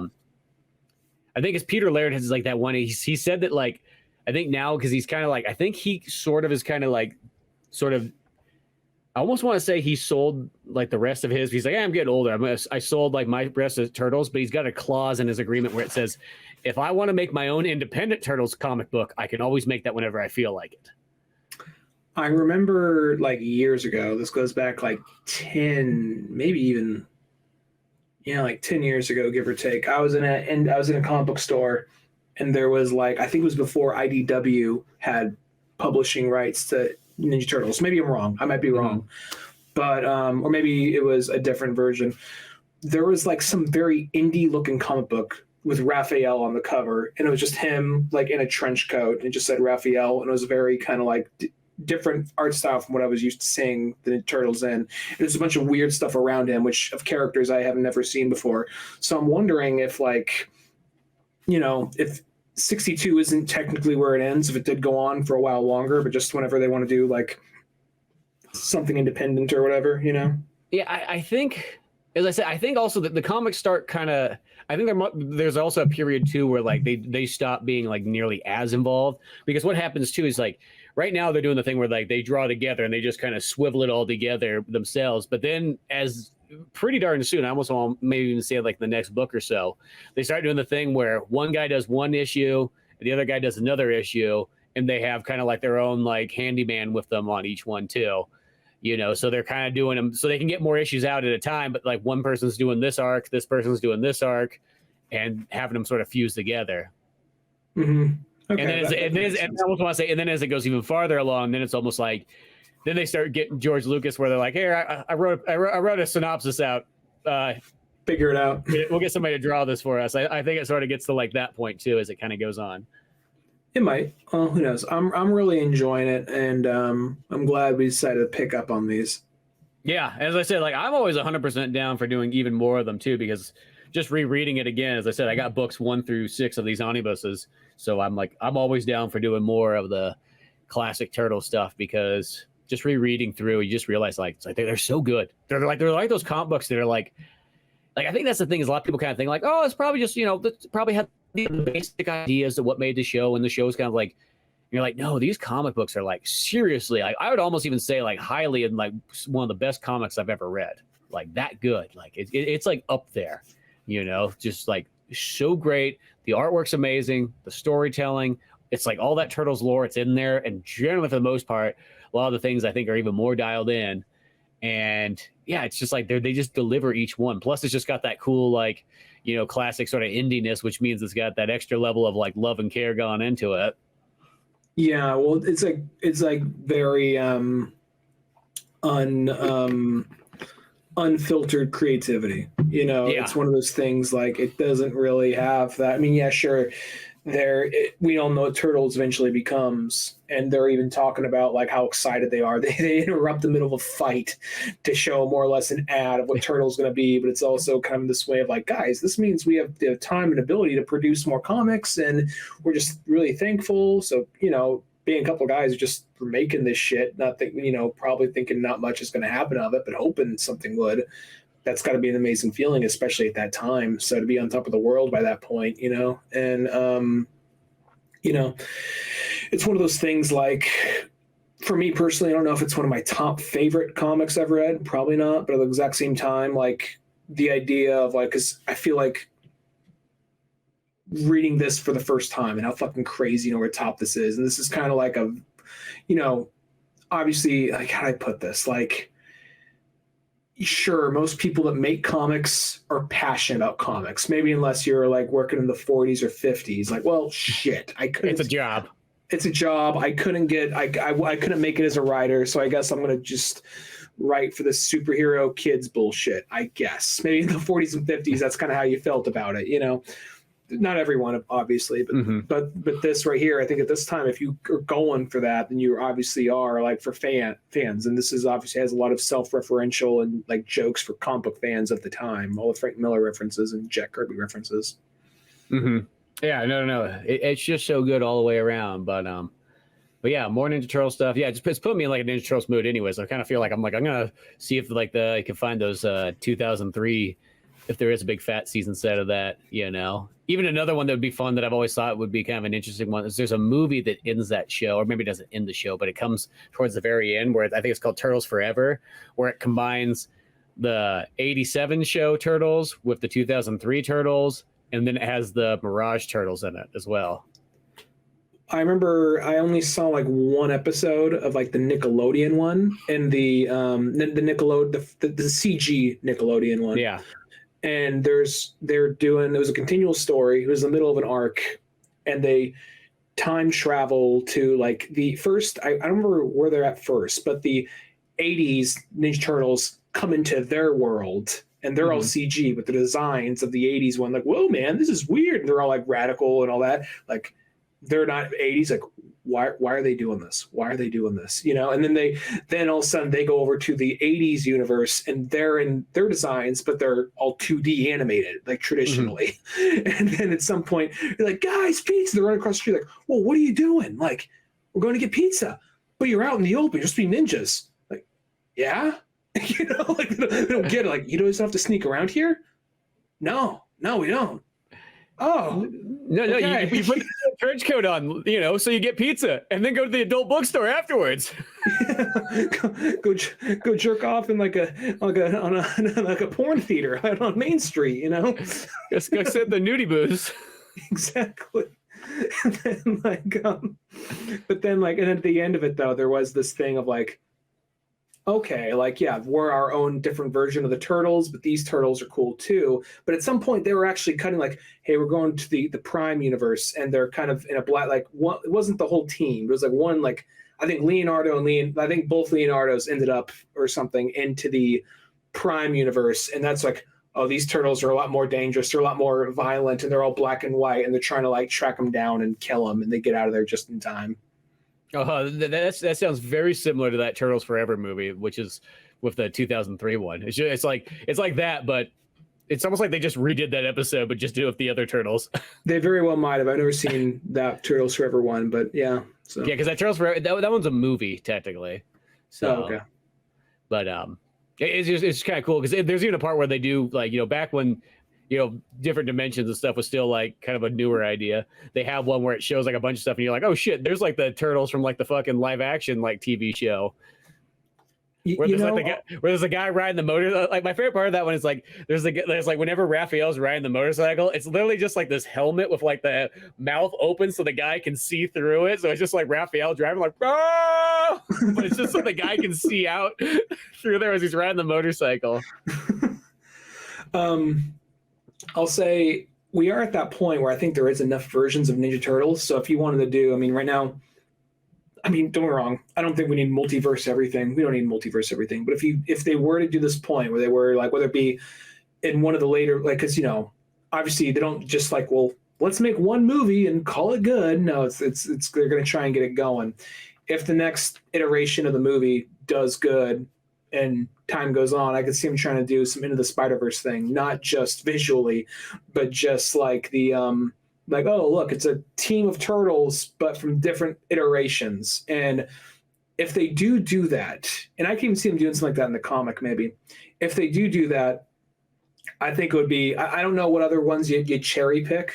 [SPEAKER 1] think it's Peter Laird has like that one. He said that, like, I think now because he's kind of like, I think he sort of is kind of like, sort of, I almost want to say he sold like the rest of his. He's like, I'm getting older. I sold like my rest of Turtles, but he's got a clause in his agreement where it says, if I want to make my own independent Turtles comic book, I can always make that whenever I feel like it.
[SPEAKER 2] I remember like years ago, this goes back like 10, maybe even, like 10 years ago, give or take. I was in a comic book store and there was like, I think it was before IDW had publishing rights to Ninja Turtles. Maybe I'm wrong. I might be wrong. But, or maybe it was a different version. There was like some very indie looking comic book with Raphael on the cover. And it was just him like in a trench coat and it just said Raphael. And it was very kind of like different art style from what I was used to seeing the Turtles in. There's a bunch of weird stuff around him, which of characters I have never seen before. So I'm wondering if like, if 62 isn't technically where it ends, if it did go on for a while longer, but just whenever they want to do like something independent or whatever,
[SPEAKER 1] Yeah, I think, as I said, I think also that the comics start kind of, I think there's also a period too where like they stop being like nearly as involved, because what happens too is like right now they're doing the thing where like they draw together and they just kind of swivel it all together themselves. But then as pretty darn soon, I almost want to maybe even say like the next book or so, they start doing the thing where one guy does one issue and the other guy does another issue, and they have kind of like their own like handyman with them on each one too. So they're kind of doing them so they can get more issues out at a time, but like one person's doing this arc, this person's doing this arc, and having them sort of fuse together.
[SPEAKER 2] Mm-hmm. Okay,
[SPEAKER 1] and I almost want to say, and then as it goes even farther along, then it's almost like, then they start getting George Lucas where they're like, hey, I wrote a synopsis out.
[SPEAKER 2] Figure it out.
[SPEAKER 1] We'll get somebody to draw this for us. I think it sort of gets to like that point too, as it kind of goes on.
[SPEAKER 2] It might. Well, who knows? I'm really enjoying it, and I'm glad we decided to pick up on these.
[SPEAKER 1] Yeah, as I said, like I'm always 100% down for doing even more of them too, because just rereading it again, as I said, I got books 1 through 6 of these omnibuses, so I'm always down for doing more of the classic Turtle stuff, because just rereading through, you just realize like it's like they're so good. They're like those comic books that are like I think that's the thing, is a lot of people kind of think like, oh, it's probably just probably have the basic ideas of what made the show, and the show is kind of like, you're like, no, these comic books are like seriously, I would almost even say like highly in like one of the best comics I've ever read, like that good, like it's like up there, just like so great. The artwork's amazing, the storytelling, it's like all that Turtles lore, it's in there, and generally for the most part, a lot of the things I think are even more dialed in. And yeah, it's just like they just deliver each one. Plus, it's just got that cool, like, you know, classic sort of indiness, which means it's got that extra level of like love and care gone into it.
[SPEAKER 2] Yeah, well, it's like very unfiltered creativity. You know,
[SPEAKER 1] Yeah.
[SPEAKER 2] it's one of those things like it doesn't really have that. I mean, yeah, sure. We all know what Turtles eventually becomes, and they're even talking about like how excited they are. They interrupt the middle of a fight to show more or less an ad of what Turtles going to be, but it's also kind of this way of like, guys, this means we have the time and ability to produce more comics, and we're just really thankful. So, you know, being a couple of guys who just were making this shit, not thinking, you know, probably thinking not much is going to happen of it, but hoping something would. That's got to be an amazing feeling, especially at that time. So to be on top of the world by that point, you know, and, you know, it's one of those things like, for me personally, I don't know if it's one of my top favorite comics I've read, probably not, but at the exact same time, like the idea of like, cause I feel like reading this for the first time and how fucking crazy, you know, over top this is. And this is kind of like a, you know, obviously, like, how do I put this? Like, sure, most people that make comics are passionate about comics. Maybe unless you're like working in the 40s or 50s. Like, well, shit, I couldn't.
[SPEAKER 1] It's a job.
[SPEAKER 2] It's a job. I couldn't get. I couldn't make it as a writer. So I guess I'm gonna just write for the superhero kids bullshit. I guess maybe in the 40s and 50s, that's kind of how you felt about it. You know, not everyone, obviously, but but this right here, I think at this time, if you are going for that, then you obviously are like for fans, and this is obviously has a lot of self-referential and like jokes for comic book fans of the time, all the Frank Miller references and Jack Kirby references.
[SPEAKER 1] Yeah, no, it's just so good all the way around. But yeah, more Ninja Turtle stuff. Yeah, it's put me in like a Ninja Turtles mood, anyways. I kind of feel like I'm gonna see if like I can find those 2003. If there is a big fat season set of that, you know. Even another one that would be fun that I've always thought would be kind of an interesting one is there's a movie that ends that show, or maybe it doesn't end the show, but it comes towards the very end where I think it's called Turtles Forever, where it combines the 87 show Turtles with the 2003 Turtles, and then it has the Mirage Turtles in it as well.
[SPEAKER 2] I remember I only saw like one episode of like the Nickelodeon one and the Nickelodeon, the CG Nickelodeon one.
[SPEAKER 1] Yeah.
[SPEAKER 2] And there was a continual story. It was in the middle of an arc, and they time travel to like the first. I don't remember where they're at first, but the 80s Ninja Turtles come into their world, and they're all CG, but the designs of the 80s one, like, whoa, man, this is weird. And they're all like radical and all that. Like, they're not 80s. Like, why are they doing this? Why are they doing this? You know, and then all of a sudden they go over to the 80s universe, and they're in their designs, but they're all 2D animated, like traditionally. And then at some point you're like, guys, pizza. They're running across the street like, well, what are you doing? Like, we're going to get pizza, but you're out in the open. You're supposed to be ninjas. Like, yeah. You know, like they don't get it. Like, you don't have to sneak around here. No, we don't. Oh,
[SPEAKER 1] no, okay. you put the trench coat on, you know, so you get pizza, and then go to the adult bookstore afterwards.
[SPEAKER 2] go jerk off in like a porn theater out on Main Street, you know.
[SPEAKER 1] Just go sit in the nudie booths.
[SPEAKER 2] Exactly. And then but then and at the end of it though, there was this thing of like, okay, like, yeah, we're our own different version of the Turtles, but these Turtles are cool too. But at some point they were actually cutting like, hey, we're going to the Prime universe, and they're kind of in a black, like, one, it wasn't the whole team. It was like one, like, I think Leonardo and I think both Leonardos ended up or something into the Prime universe. And that's like, oh, these Turtles are a lot more dangerous. They're a lot more violent, and they're all black and white, and they're trying to like track them down and kill them, and they get out of there just in time.
[SPEAKER 1] That sounds very similar to that Turtles Forever movie, which is with the 2003 one. It's like that, but it's almost like they just redid that episode, but just do it with the other Turtles.
[SPEAKER 2] They very well might have. I've never seen that Turtles Forever one, but yeah. So.
[SPEAKER 1] Yeah, because that Turtles Forever, that one's a movie technically. So,
[SPEAKER 2] okay.
[SPEAKER 1] But it's kind of cool because there's even a part where they do like, you know, back when, you know, different dimensions and stuff was still like kind of a newer idea. They have one where it shows like a bunch of stuff, and you're like, oh shit, there's like the Turtles from like the fucking live action like TV show. Where there's a guy riding the motor. Like my favorite part of that one is like there's like whenever Raphael's riding the motorcycle, it's literally just like this helmet with like the mouth open so the guy can see through it. So it's just like Raphael driving like, ah! But it's just so the guy can see out through there as he's riding the motorcycle.
[SPEAKER 2] I'll say we are at that point where I think there is enough versions of Ninja Turtles. So if you wanted to do, I mean, right now, I mean, don't get me wrong. I don't think we need multiverse everything. We don't need multiverse everything. But if they were to do this point where they were like, whether it be in one of the later, like, because obviously they don't just like, well, let's make one movie and call it good. No, it's they're going to try and get it going. If the next iteration of the movie does good and time goes on, I could see them trying to do some Into the Spider-Verse thing, not just visually, but just like the like, oh, look, it's a team of turtles, but from different iterations. And if they do that, and I can even see them doing something like that in the comic, maybe. If they do that, I think it would be, I don't know what other ones you cherry pick.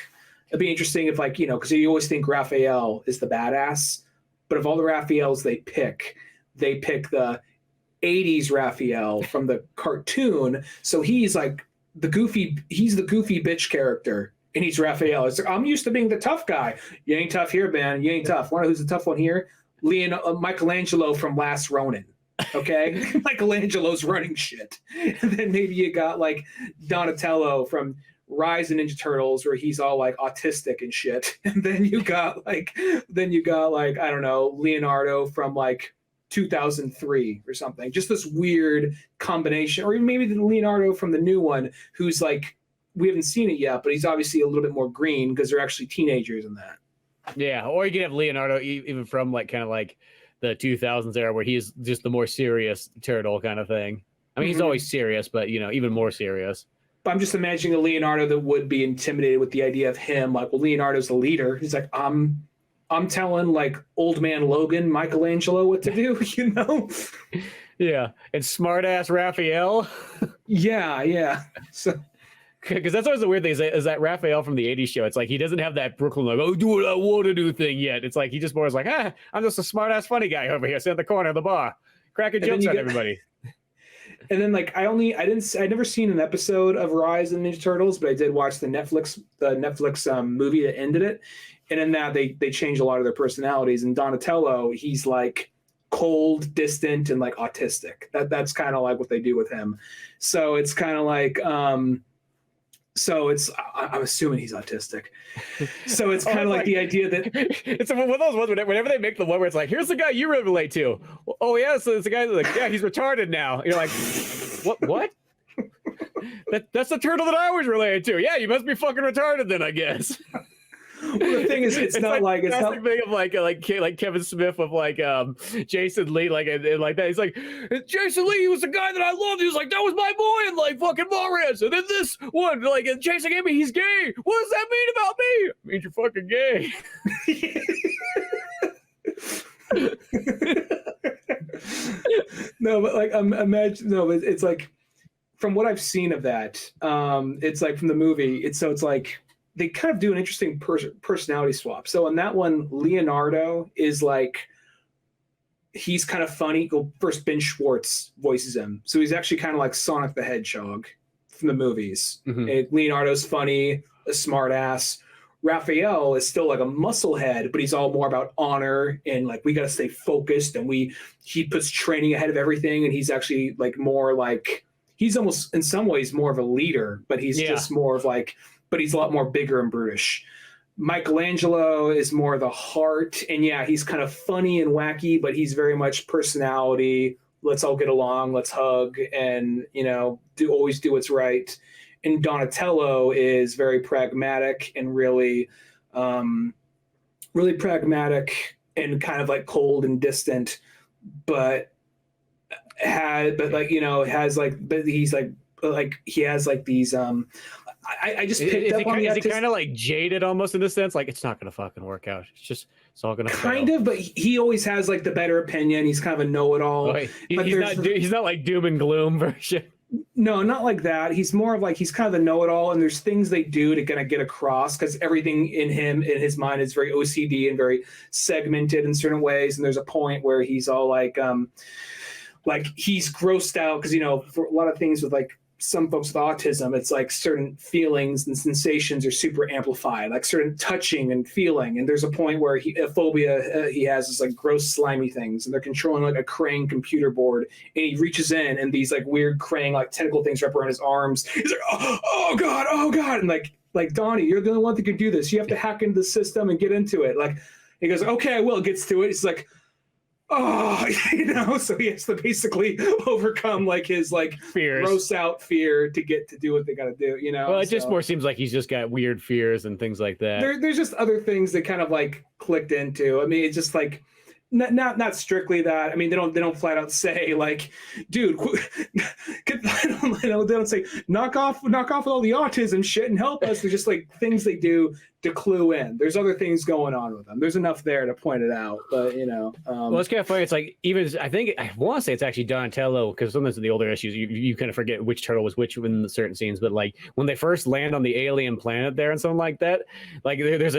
[SPEAKER 2] It'd be interesting if, like, because you always think Raphael is the badass, but of all the Raphaels they pick the 80s Raphael from the cartoon. So he's like he's the goofy bitch character. And he's Raphael. It's like, I'm used to being the tough guy. You ain't tough here, man. You ain't tough. Wonder who's the tough one here? Michelangelo from Last Ronin. Okay? Michelangelo's running shit. And then maybe you got like Donatello from Rise of Ninja Turtles, where he's all like autistic and shit. And then you got like, I don't know, Leonardo from like 2003 or something. Just this weird combination. Or even maybe the Leonardo from the new one, who's like, we haven't seen it yet, but he's obviously a little bit more green because they're actually teenagers in that.
[SPEAKER 1] Yeah, or you could have Leonardo even from like kind of like the 2000s era where he's just the more serious turtle kind of thing. I mean, he's always serious, but even more serious.
[SPEAKER 2] But I'm just imagining a Leonardo that would be intimidated with the idea of him. Like, well, Leonardo's the leader. He's like, I'm telling like old man Logan, Michelangelo what to do,
[SPEAKER 1] Yeah, and smart ass Raphael.
[SPEAKER 2] Yeah. So.
[SPEAKER 1] Because that's always the weird thing is that Raphael from the 80s show, it's like he doesn't have that Brooklyn like, oh, do what I want to do thing yet. It's like he just more is like, I'm just a smart ass funny guy over here sitting at the corner of the bar cracking jokes on everybody.
[SPEAKER 2] And then like I'd never seen an episode of Rise of the Ninja Turtles, but I did watch the Netflix movie that ended it. And in that they changed a lot of their personalities. And Donatello, he's like cold, distant, and like autistic. That's kind of like what they do with him. So it's kind of like so I'm assuming he's autistic. So it's kind of like the idea that
[SPEAKER 1] it's one of those ones whenever they make the one where it's like, here's the guy you really relate to. Oh yeah, so it's the guy that's like, yeah, he's retarded now. You're like, what? That's the turtle that I always related to. Yeah, you must be fucking retarded then, I guess.
[SPEAKER 2] Well, the thing is, it's not like it's not
[SPEAKER 1] thing of like Kevin Smith with like Jason Lee and like that. He's like, Jason Lee, he was the guy that I loved. He was like, that was my boy, and like fucking Morris. And then this one, like, and Jason gave me, he's gay. What does that mean about me? It means you're fucking gay.
[SPEAKER 2] No, but like imagine it's like from what I've seen of that, it's like from the movie. It's like they kind of do an interesting personality swap. So in that one, Leonardo is like, he's kind of funny. First, Ben Schwartz voices him. So he's actually kind of like Sonic the Hedgehog from the movies. And Leonardo's funny, a smart ass. Raphael is still like a musclehead, but he's all more about honor and like, we got to stay focused. And he puts training ahead of everything. And he's actually like more like, he's almost in some ways more of a leader, but he's just more of like, but he's a lot more bigger and brutish. Michelangelo is more the heart, and yeah, he's kind of funny and wacky, but he's very much personality. Let's all get along, let's hug, and always do what's right. And Donatello is very pragmatic and really pragmatic and kind of like cold and distant, but he has these I just picked up on the
[SPEAKER 1] is he kind of like jaded almost in a sense, like it's not gonna fucking work out, it's all gonna
[SPEAKER 2] kind
[SPEAKER 1] fail.
[SPEAKER 2] of, but he always has like the better opinion. He's kind of a know-it-all.
[SPEAKER 1] He's not like doom and gloom version.
[SPEAKER 2] No, not like that. He's more of like, he's kind of the know-it-all, and there's things they do to kind of get across because everything in his mind is very OCD and very segmented in certain ways. And there's a point where he's all like like he's grossed out because, you know, for a lot of things with like some folks with autism, it's like certain feelings and sensations are super amplified, like certain touching and feeling. And there's a point where a phobia he has is like gross, slimy things, and they're controlling like a crane computer board. And he reaches in, and these like weird crane like tentacle things wrap around his arms. He's like, oh God, oh God, and like Donnie, you're the only one that can do this. You have to hack into the system and get into it. Like he goes, okay, I will. Gets to it. He's like, oh, you know, so he has to basically overcome like his like
[SPEAKER 1] fears,
[SPEAKER 2] gross out fear to get to do what they got to do, you know.
[SPEAKER 1] Well, it just more seems like he's just got weird fears and things like that.
[SPEAKER 2] There's just other things that kind of like clicked into. I mean, it's just like not strictly that. I mean, they don't flat out say like, dude, they don't say knock off with all the autism shit and help us. They're just like things they do to clue in. There's other things going on with them. There's enough there to point it out, but you know.
[SPEAKER 1] Well, it's kind of funny. It's like I want to say it's actually Donatello, because sometimes in the older issues you kind of forget which turtle was which in the certain scenes. But like when they first land on the alien planet there and something like that, like there's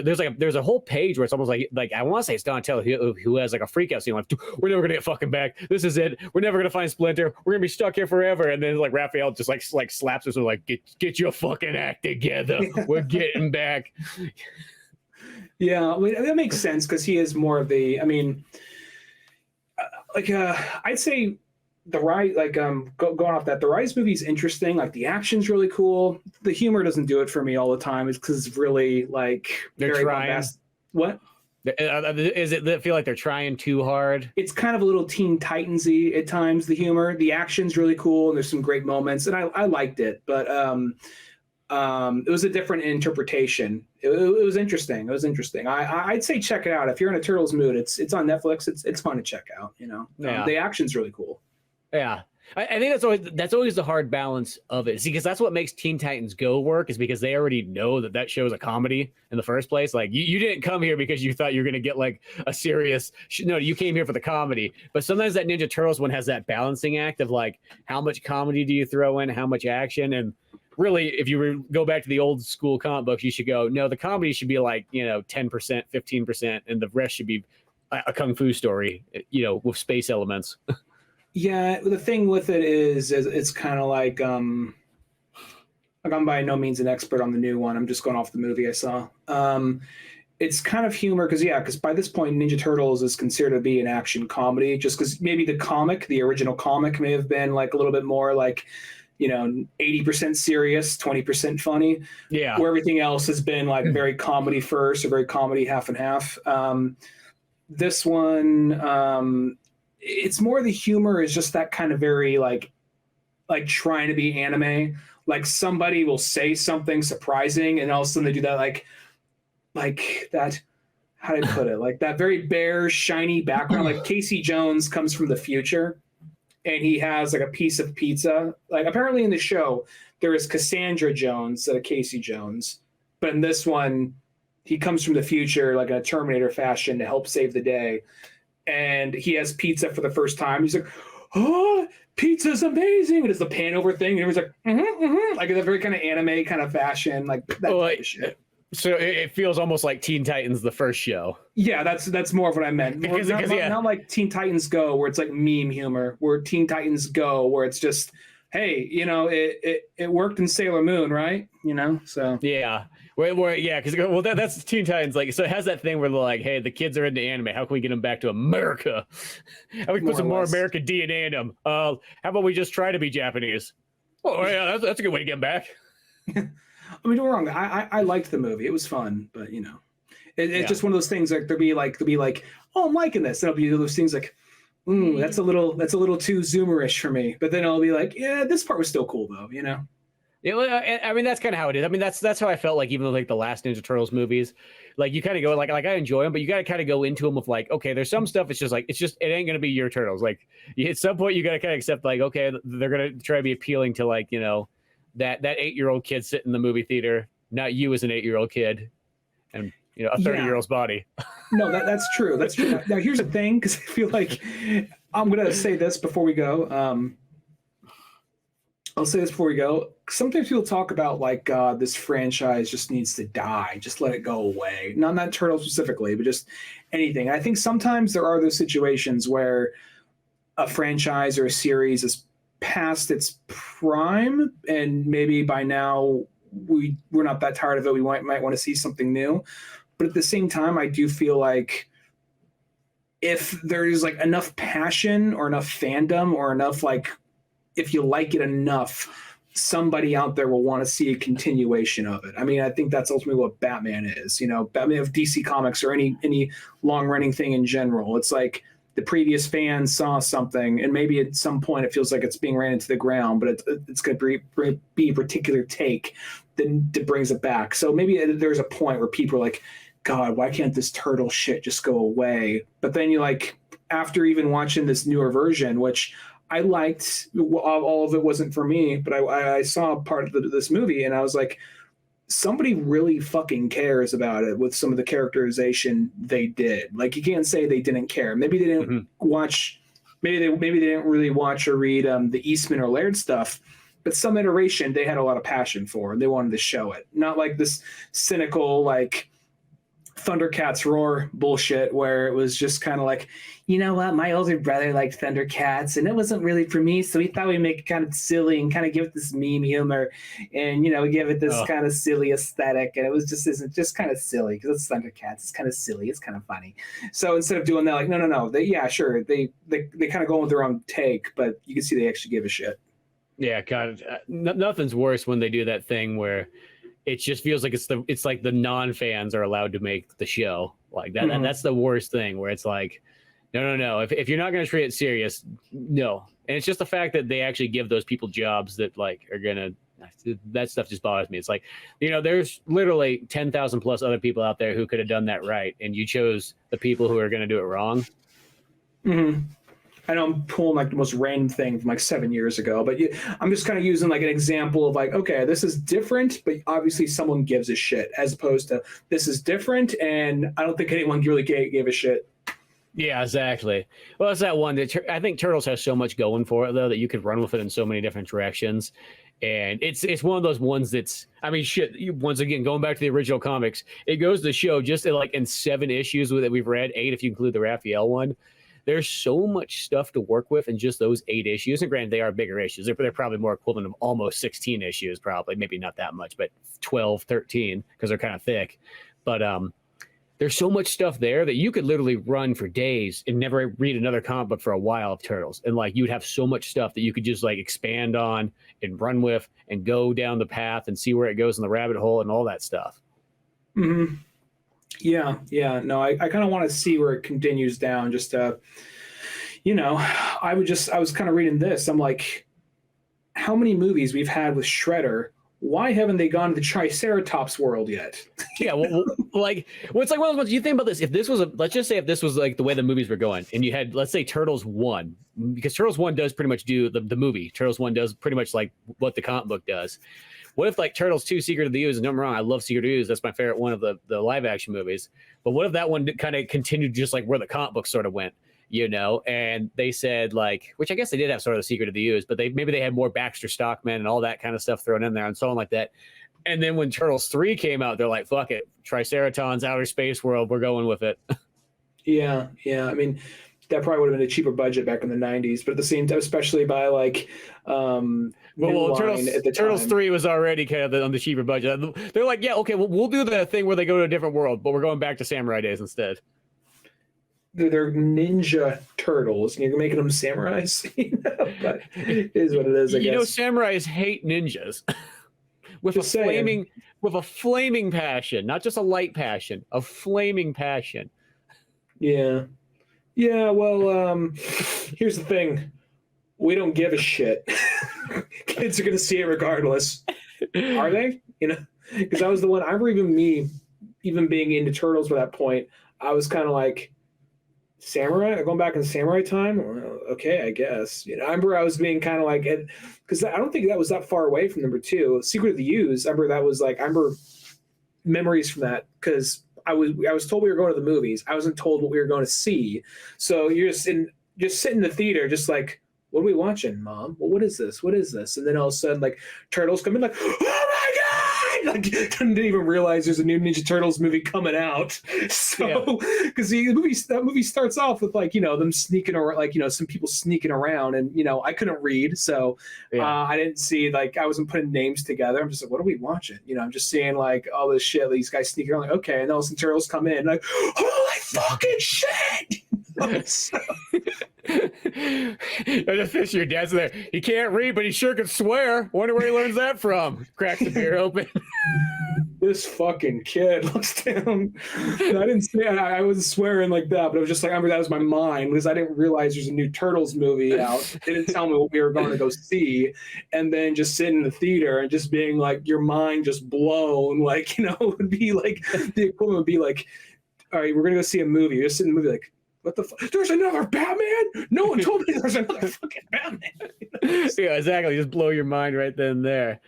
[SPEAKER 1] a whole page where it's almost like I want to say it's Donatello who has like a freak out scene like, we're never gonna get fucking back. This is it. We're never gonna find Splinter. We're gonna be stuck here forever. And then like Raphael just like slaps us and like get your fucking act together. We're getting back.
[SPEAKER 2] Yeah, I mean, that makes sense because he is more of the. I mean, I'd say the Rise, like going off that, the Rise movie is interesting. Like the action's really cool. The humor doesn't do it for me all the time. It's because it's really like
[SPEAKER 1] they're
[SPEAKER 2] very
[SPEAKER 1] trying.
[SPEAKER 2] bombastic. What?
[SPEAKER 1] Is it that feel like they're trying too hard?
[SPEAKER 2] It's kind of a little Teen Titans-y at times. The humor, the action's really cool, and there's some great moments, and I liked it. But it was a different interpretation. It was interesting. It was interesting. I'd say check it out if you're in a Turtles mood. It's on Netflix. It's fun to check out. You know,
[SPEAKER 1] yeah.
[SPEAKER 2] The action's really cool.
[SPEAKER 1] Yeah, I think that's always the hard balance of it. See, because that's what makes Teen Titans Go work, is because they already know that show is a comedy in the first place. Like you didn't come here because you thought you were going to get like a serious. No, you came here for the comedy. But sometimes that Ninja Turtles one has that balancing act of like, how much comedy do you throw in, how much action, and really, if you go back to the old school comic books, you should go, no, the comedy should be like, 10%, 15%, and the rest should be a kung fu story, with space elements.
[SPEAKER 2] Yeah, the thing with it is it's kind of like I'm by no means an expert on the new one. I'm just going off the movie I saw. It's kind of humor because by this point, Ninja Turtles is considered to be an action comedy, just because maybe the original comic may have been like a little bit more like, 80% serious, 20% funny.
[SPEAKER 1] Yeah.
[SPEAKER 2] Where everything else has been like very comedy first or very comedy half and half. This one, it's more the humor is just that kind of very like trying to be anime. Like somebody will say something surprising and all of a sudden they do that like that. How do I put it? Like that very bare, shiny background. Like Casey Jones comes from the future. And he has like a piece of pizza. Like apparently in the show, there is Cassandra Jones instead of Casey Jones. But in this one, he comes from the future, like in a Terminator fashion, to help save the day. And he has pizza for the first time. He's like, oh, pizza's amazing. And it's the pan over thing. And everyone's like, like in a very kind of anime kind of fashion, like that type of shit.
[SPEAKER 1] So it feels almost like Teen Titans, the first show.
[SPEAKER 2] Yeah, that's more of what I meant. Not like Teen Titans Go, where it's like meme humor. Where Teen Titans Go, where it's just, hey, it worked in Sailor Moon, right? So
[SPEAKER 1] yeah, because that's Teen Titans. Like, so it has that thing where they're like, hey, the kids are into anime. How can we get them back to America? How we put some more American DNA in them? How about we just try to be Japanese? Oh yeah, that's a good way to get them back.
[SPEAKER 2] I mean, don't get me wrong. I liked the movie. It was fun, but it's just one of those things. Like they'll be like, oh, I'm liking this. And it'll be those things like, that's a little too Zoomerish for me. But then I'll be like, yeah, this part was still cool though. Yeah,
[SPEAKER 1] I mean that's kind of how it is. I mean that's how I felt like even like the last Ninja Turtles movies. Like you kind of go like I enjoy them, but you got to kind of go into them with like, okay, there's some stuff. It ain't gonna be your Turtles. Like at some point you got to kind of accept like, okay, they're gonna try to be appealing to like that 8-year-old kid sitting in the movie theater, not you as an 8-year-old kid, and a 30-year-old's body. No,
[SPEAKER 2] that's true. That's true. Now here's the thing, because I feel like I'm gonna say this before we go. I'll say this before we go. Sometimes people talk about like this franchise just needs to die, just let it go away. Not Turtles specifically, but just anything. I think sometimes there are those situations where a franchise or a series is past its prime, and maybe by now we're not that tired of it. We might want to see something new. But at the same time, I do feel like if there's like enough passion or enough fandom or enough, like, if you like it enough, somebody out there will want to see a continuation of it. I mean, I think that's ultimately what Batman is. Batman of DC Comics or any long running thing in general. It's like the previous fans saw something, and maybe at some point it feels like it's being ran into the ground, but it's going to be a particular take that brings it back. So maybe there's a point where people are like, God, why can't this turtle shit just go away? But then you like, after even watching this newer version, which I liked, all of it wasn't for me, but I saw part of this movie and I was like, somebody really fucking cares about it with some of the characterization they did. Like, you can't say they didn't care. Maybe they didn't watch, maybe they didn't really watch or read the Eastman or Laird stuff, but some iteration they had a lot of passion for and they wanted to show it. Not like this cynical, like, Thundercats roar bullshit where it was just kind of like, you know what, my older brother liked Thundercats and it wasn't really for me, so we thought we'd make it kind of silly and kind of give it this meme humor and we give it this kind of silly aesthetic, and it was just kind of silly because it's Thundercats, it's kind of silly, it's kind of funny. So instead of doing that, like, no, they kind of go with their own take, but you can see they actually give a shit.
[SPEAKER 1] Yeah, God, nothing's worse when they do that thing where it just feels like it's like the non-fans are allowed to make the show like that. And that's the worst thing, where it's like, no. If you're not going to treat it serious, no. And it's just the fact that they actually give those people jobs that like are going to, that stuff just bothers me. It's like, there's literally 10,000 plus other people out there who could have done that right. And you chose the people who are going to do it wrong.
[SPEAKER 2] Mm-hmm. I know I'm pulling like the most random thing from like 7 years ago, but I'm just kind of using like an example of like, okay, this is different, but obviously someone gives a shit, as opposed to this is different and I don't think anyone really gave a shit.
[SPEAKER 1] Yeah, exactly. Well, it's that one that I think Turtles has so much going for it, though, that you could run with it in so many different directions. And it's one of those ones that's, I mean, shit, once again, going back to the original comics, it goes to show just like in 7 issues that we've read, 8 if you include the Raphael one, there's so much stuff to work with in just those 8 issues. And granted, they are bigger issues. They're probably more equivalent of almost 16 issues, probably. Maybe not that much, but 12, 13, because they're kind of thick. But there's so much stuff there that you could literally run for days and never read another comic book for a while of Turtles. And like, you'd have so much stuff that you could just like expand on and run with and go down the path and see where it goes in the rabbit hole and all that stuff.
[SPEAKER 2] Mm-hmm. Yeah. No, I kind of want to see where it continues down. Just, I was kind of reading this. I'm like, how many movies we've had with Shredder? Why haven't they gone to the Triceratops world yet?
[SPEAKER 1] Yeah, well, it's like one of those ones. You think about this. If this was let's just say if this was like the way the movies were going, and you had, let's say, Turtles 1, because Turtles 1 does pretty much do the movie. Turtles 1 does pretty much like what the comic book does. What if like Turtles 2, Secret of the Ooze, and don't get me wrong, I love Secret of the Ooze. That's my favorite one of the live action movies. But what if that one kind of continued just like where the comic book sort of went, and they said like, which I guess they did have sort of the Secret of the Ooze, but maybe they had more Baxter Stockman and all that kind of stuff thrown in there and so on like that. And then when Turtles 3 came out, they're like, fuck it, Triceratons, outer space world, we're going with it. Yeah.
[SPEAKER 2] I mean, that probably would have been a cheaper budget back in the 90s, but at the same time, especially by like
[SPEAKER 1] Turtles 3 was already kind of on the cheaper budget. They're like, yeah, okay, well, we'll do the thing where they go to a different world, but we're going back to samurai days instead.
[SPEAKER 2] They're Ninja Turtles, and you're making them samurais. But it is what it is, I guess.
[SPEAKER 1] Samurais hate ninjas with a flaming passion, not just a light passion, a flaming passion.
[SPEAKER 2] Yeah. Well, here's the thing: we don't give a shit. Kids are gonna see it regardless. Are they? Because I was the one. I remember even being into Turtles by that point. I was kind of like, samurai, going back in samurai time. Well, okay, I guess. I remember I was being kind of like, because I don't think that was that far away from number 2, Secret of the Ooze. I remember memories from that because I was told we were going to the movies. I wasn't told what we were going to see. So you're just sit in the theater, just like, what are we watching, Mom? Well, what is this? And then all of a sudden, like, Turtles come in, like, oh my Like, didn't even realize there's a new Ninja Turtles movie coming out. So, because that movie starts off with like, them sneaking around, like, some people sneaking around, and I couldn't read, so I didn't see, like, I wasn't putting names together. I'm just like, what are we watching? I'm just seeing like all this shit, these guys sneaking around, like, okay, and all some turtles come in, like, holy fucking shit! So,
[SPEAKER 1] there's a fish. Your dad's there. He can't read, but he sure can swear. Wonder where he learns that from. Cracks the beer open.
[SPEAKER 2] This fucking kid looks down. I didn't say I wasn't swearing like that, but it was just like, I remember that was my mind, because I didn't realize there's a new Turtles movie out. They didn't tell me what we were going to go see, and then just sitting in the theater and just being like, your mind just blown. Like, it would be like, the equivalent would be like, all right, we're gonna go see a movie. You're just sitting in the movie like, what the fuck? There's another Batman? No one told me there's another fucking Batman.
[SPEAKER 1] Yeah, exactly. Just blow your mind right then and there.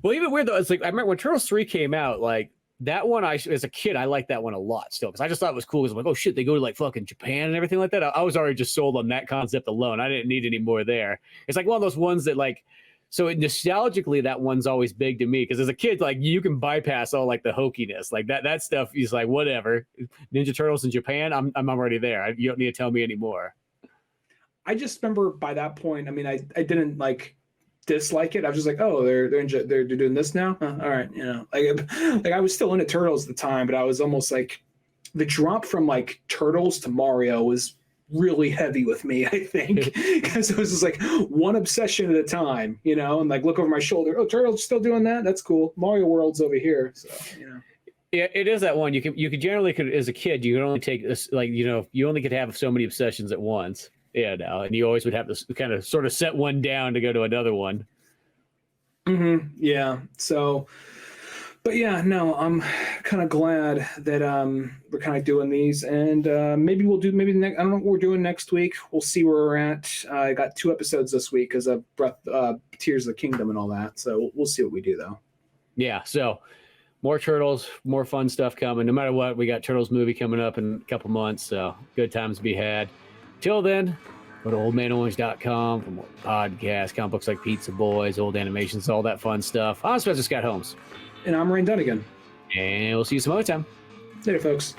[SPEAKER 1] Well, even weird though, it's like, I remember when Turtles 3 came out, like that one, as a kid, I liked that one a lot still, because I just thought it was cool. Because I'm like, oh shit, they go to like fucking Japan and everything like that. I was already just sold on that concept alone. I didn't need any more there. It's like one of those ones that like, so nostalgically, that one's always big to me, because as a kid, like, you can bypass all like the hokiness, like that stuff is like, whatever. Ninja Turtles in Japan, I'm already there. You don't need to tell me anymore.
[SPEAKER 2] I just remember by that point, I mean, I didn't like dislike it. I was just like, oh, they're doing this now. All right, like I was still into Turtles at the time, but I was almost like, the drop from like Turtles to Mario was really heavy with me, I think, because it was just like one obsession at a time, and like look over my shoulder. Oh, Turtles still doing that? That's cool. Mario World's over here, so
[SPEAKER 1] Yeah, it is that one. You could generally, as a kid, you could only take this, like, you only could have so many obsessions at once. Yeah, no, and you always would have to kind of sort of set one down to go to another one.
[SPEAKER 2] Mm-hmm. Yeah. So, but yeah, no, I'm kind of glad that we're kind of doing these, and maybe we'll do maybe the next. I don't know what we're doing next week. We'll see where we're at. I got 2 episodes this week because of Tears of the Kingdom and all that. So we'll see what we do though.
[SPEAKER 1] Yeah. So more Turtles, more fun stuff coming. No matter what, we got Turtles movie coming up in a couple months. So good times to be had. Till then, go to oldmanorange.com for more podcasts, comic books like Pizza Boys, old animations, all that fun stuff. I'm Spencer Scott Holmes.
[SPEAKER 2] And I'm Rain Dunnigan.
[SPEAKER 1] And we'll see you some other time.
[SPEAKER 2] Later, folks.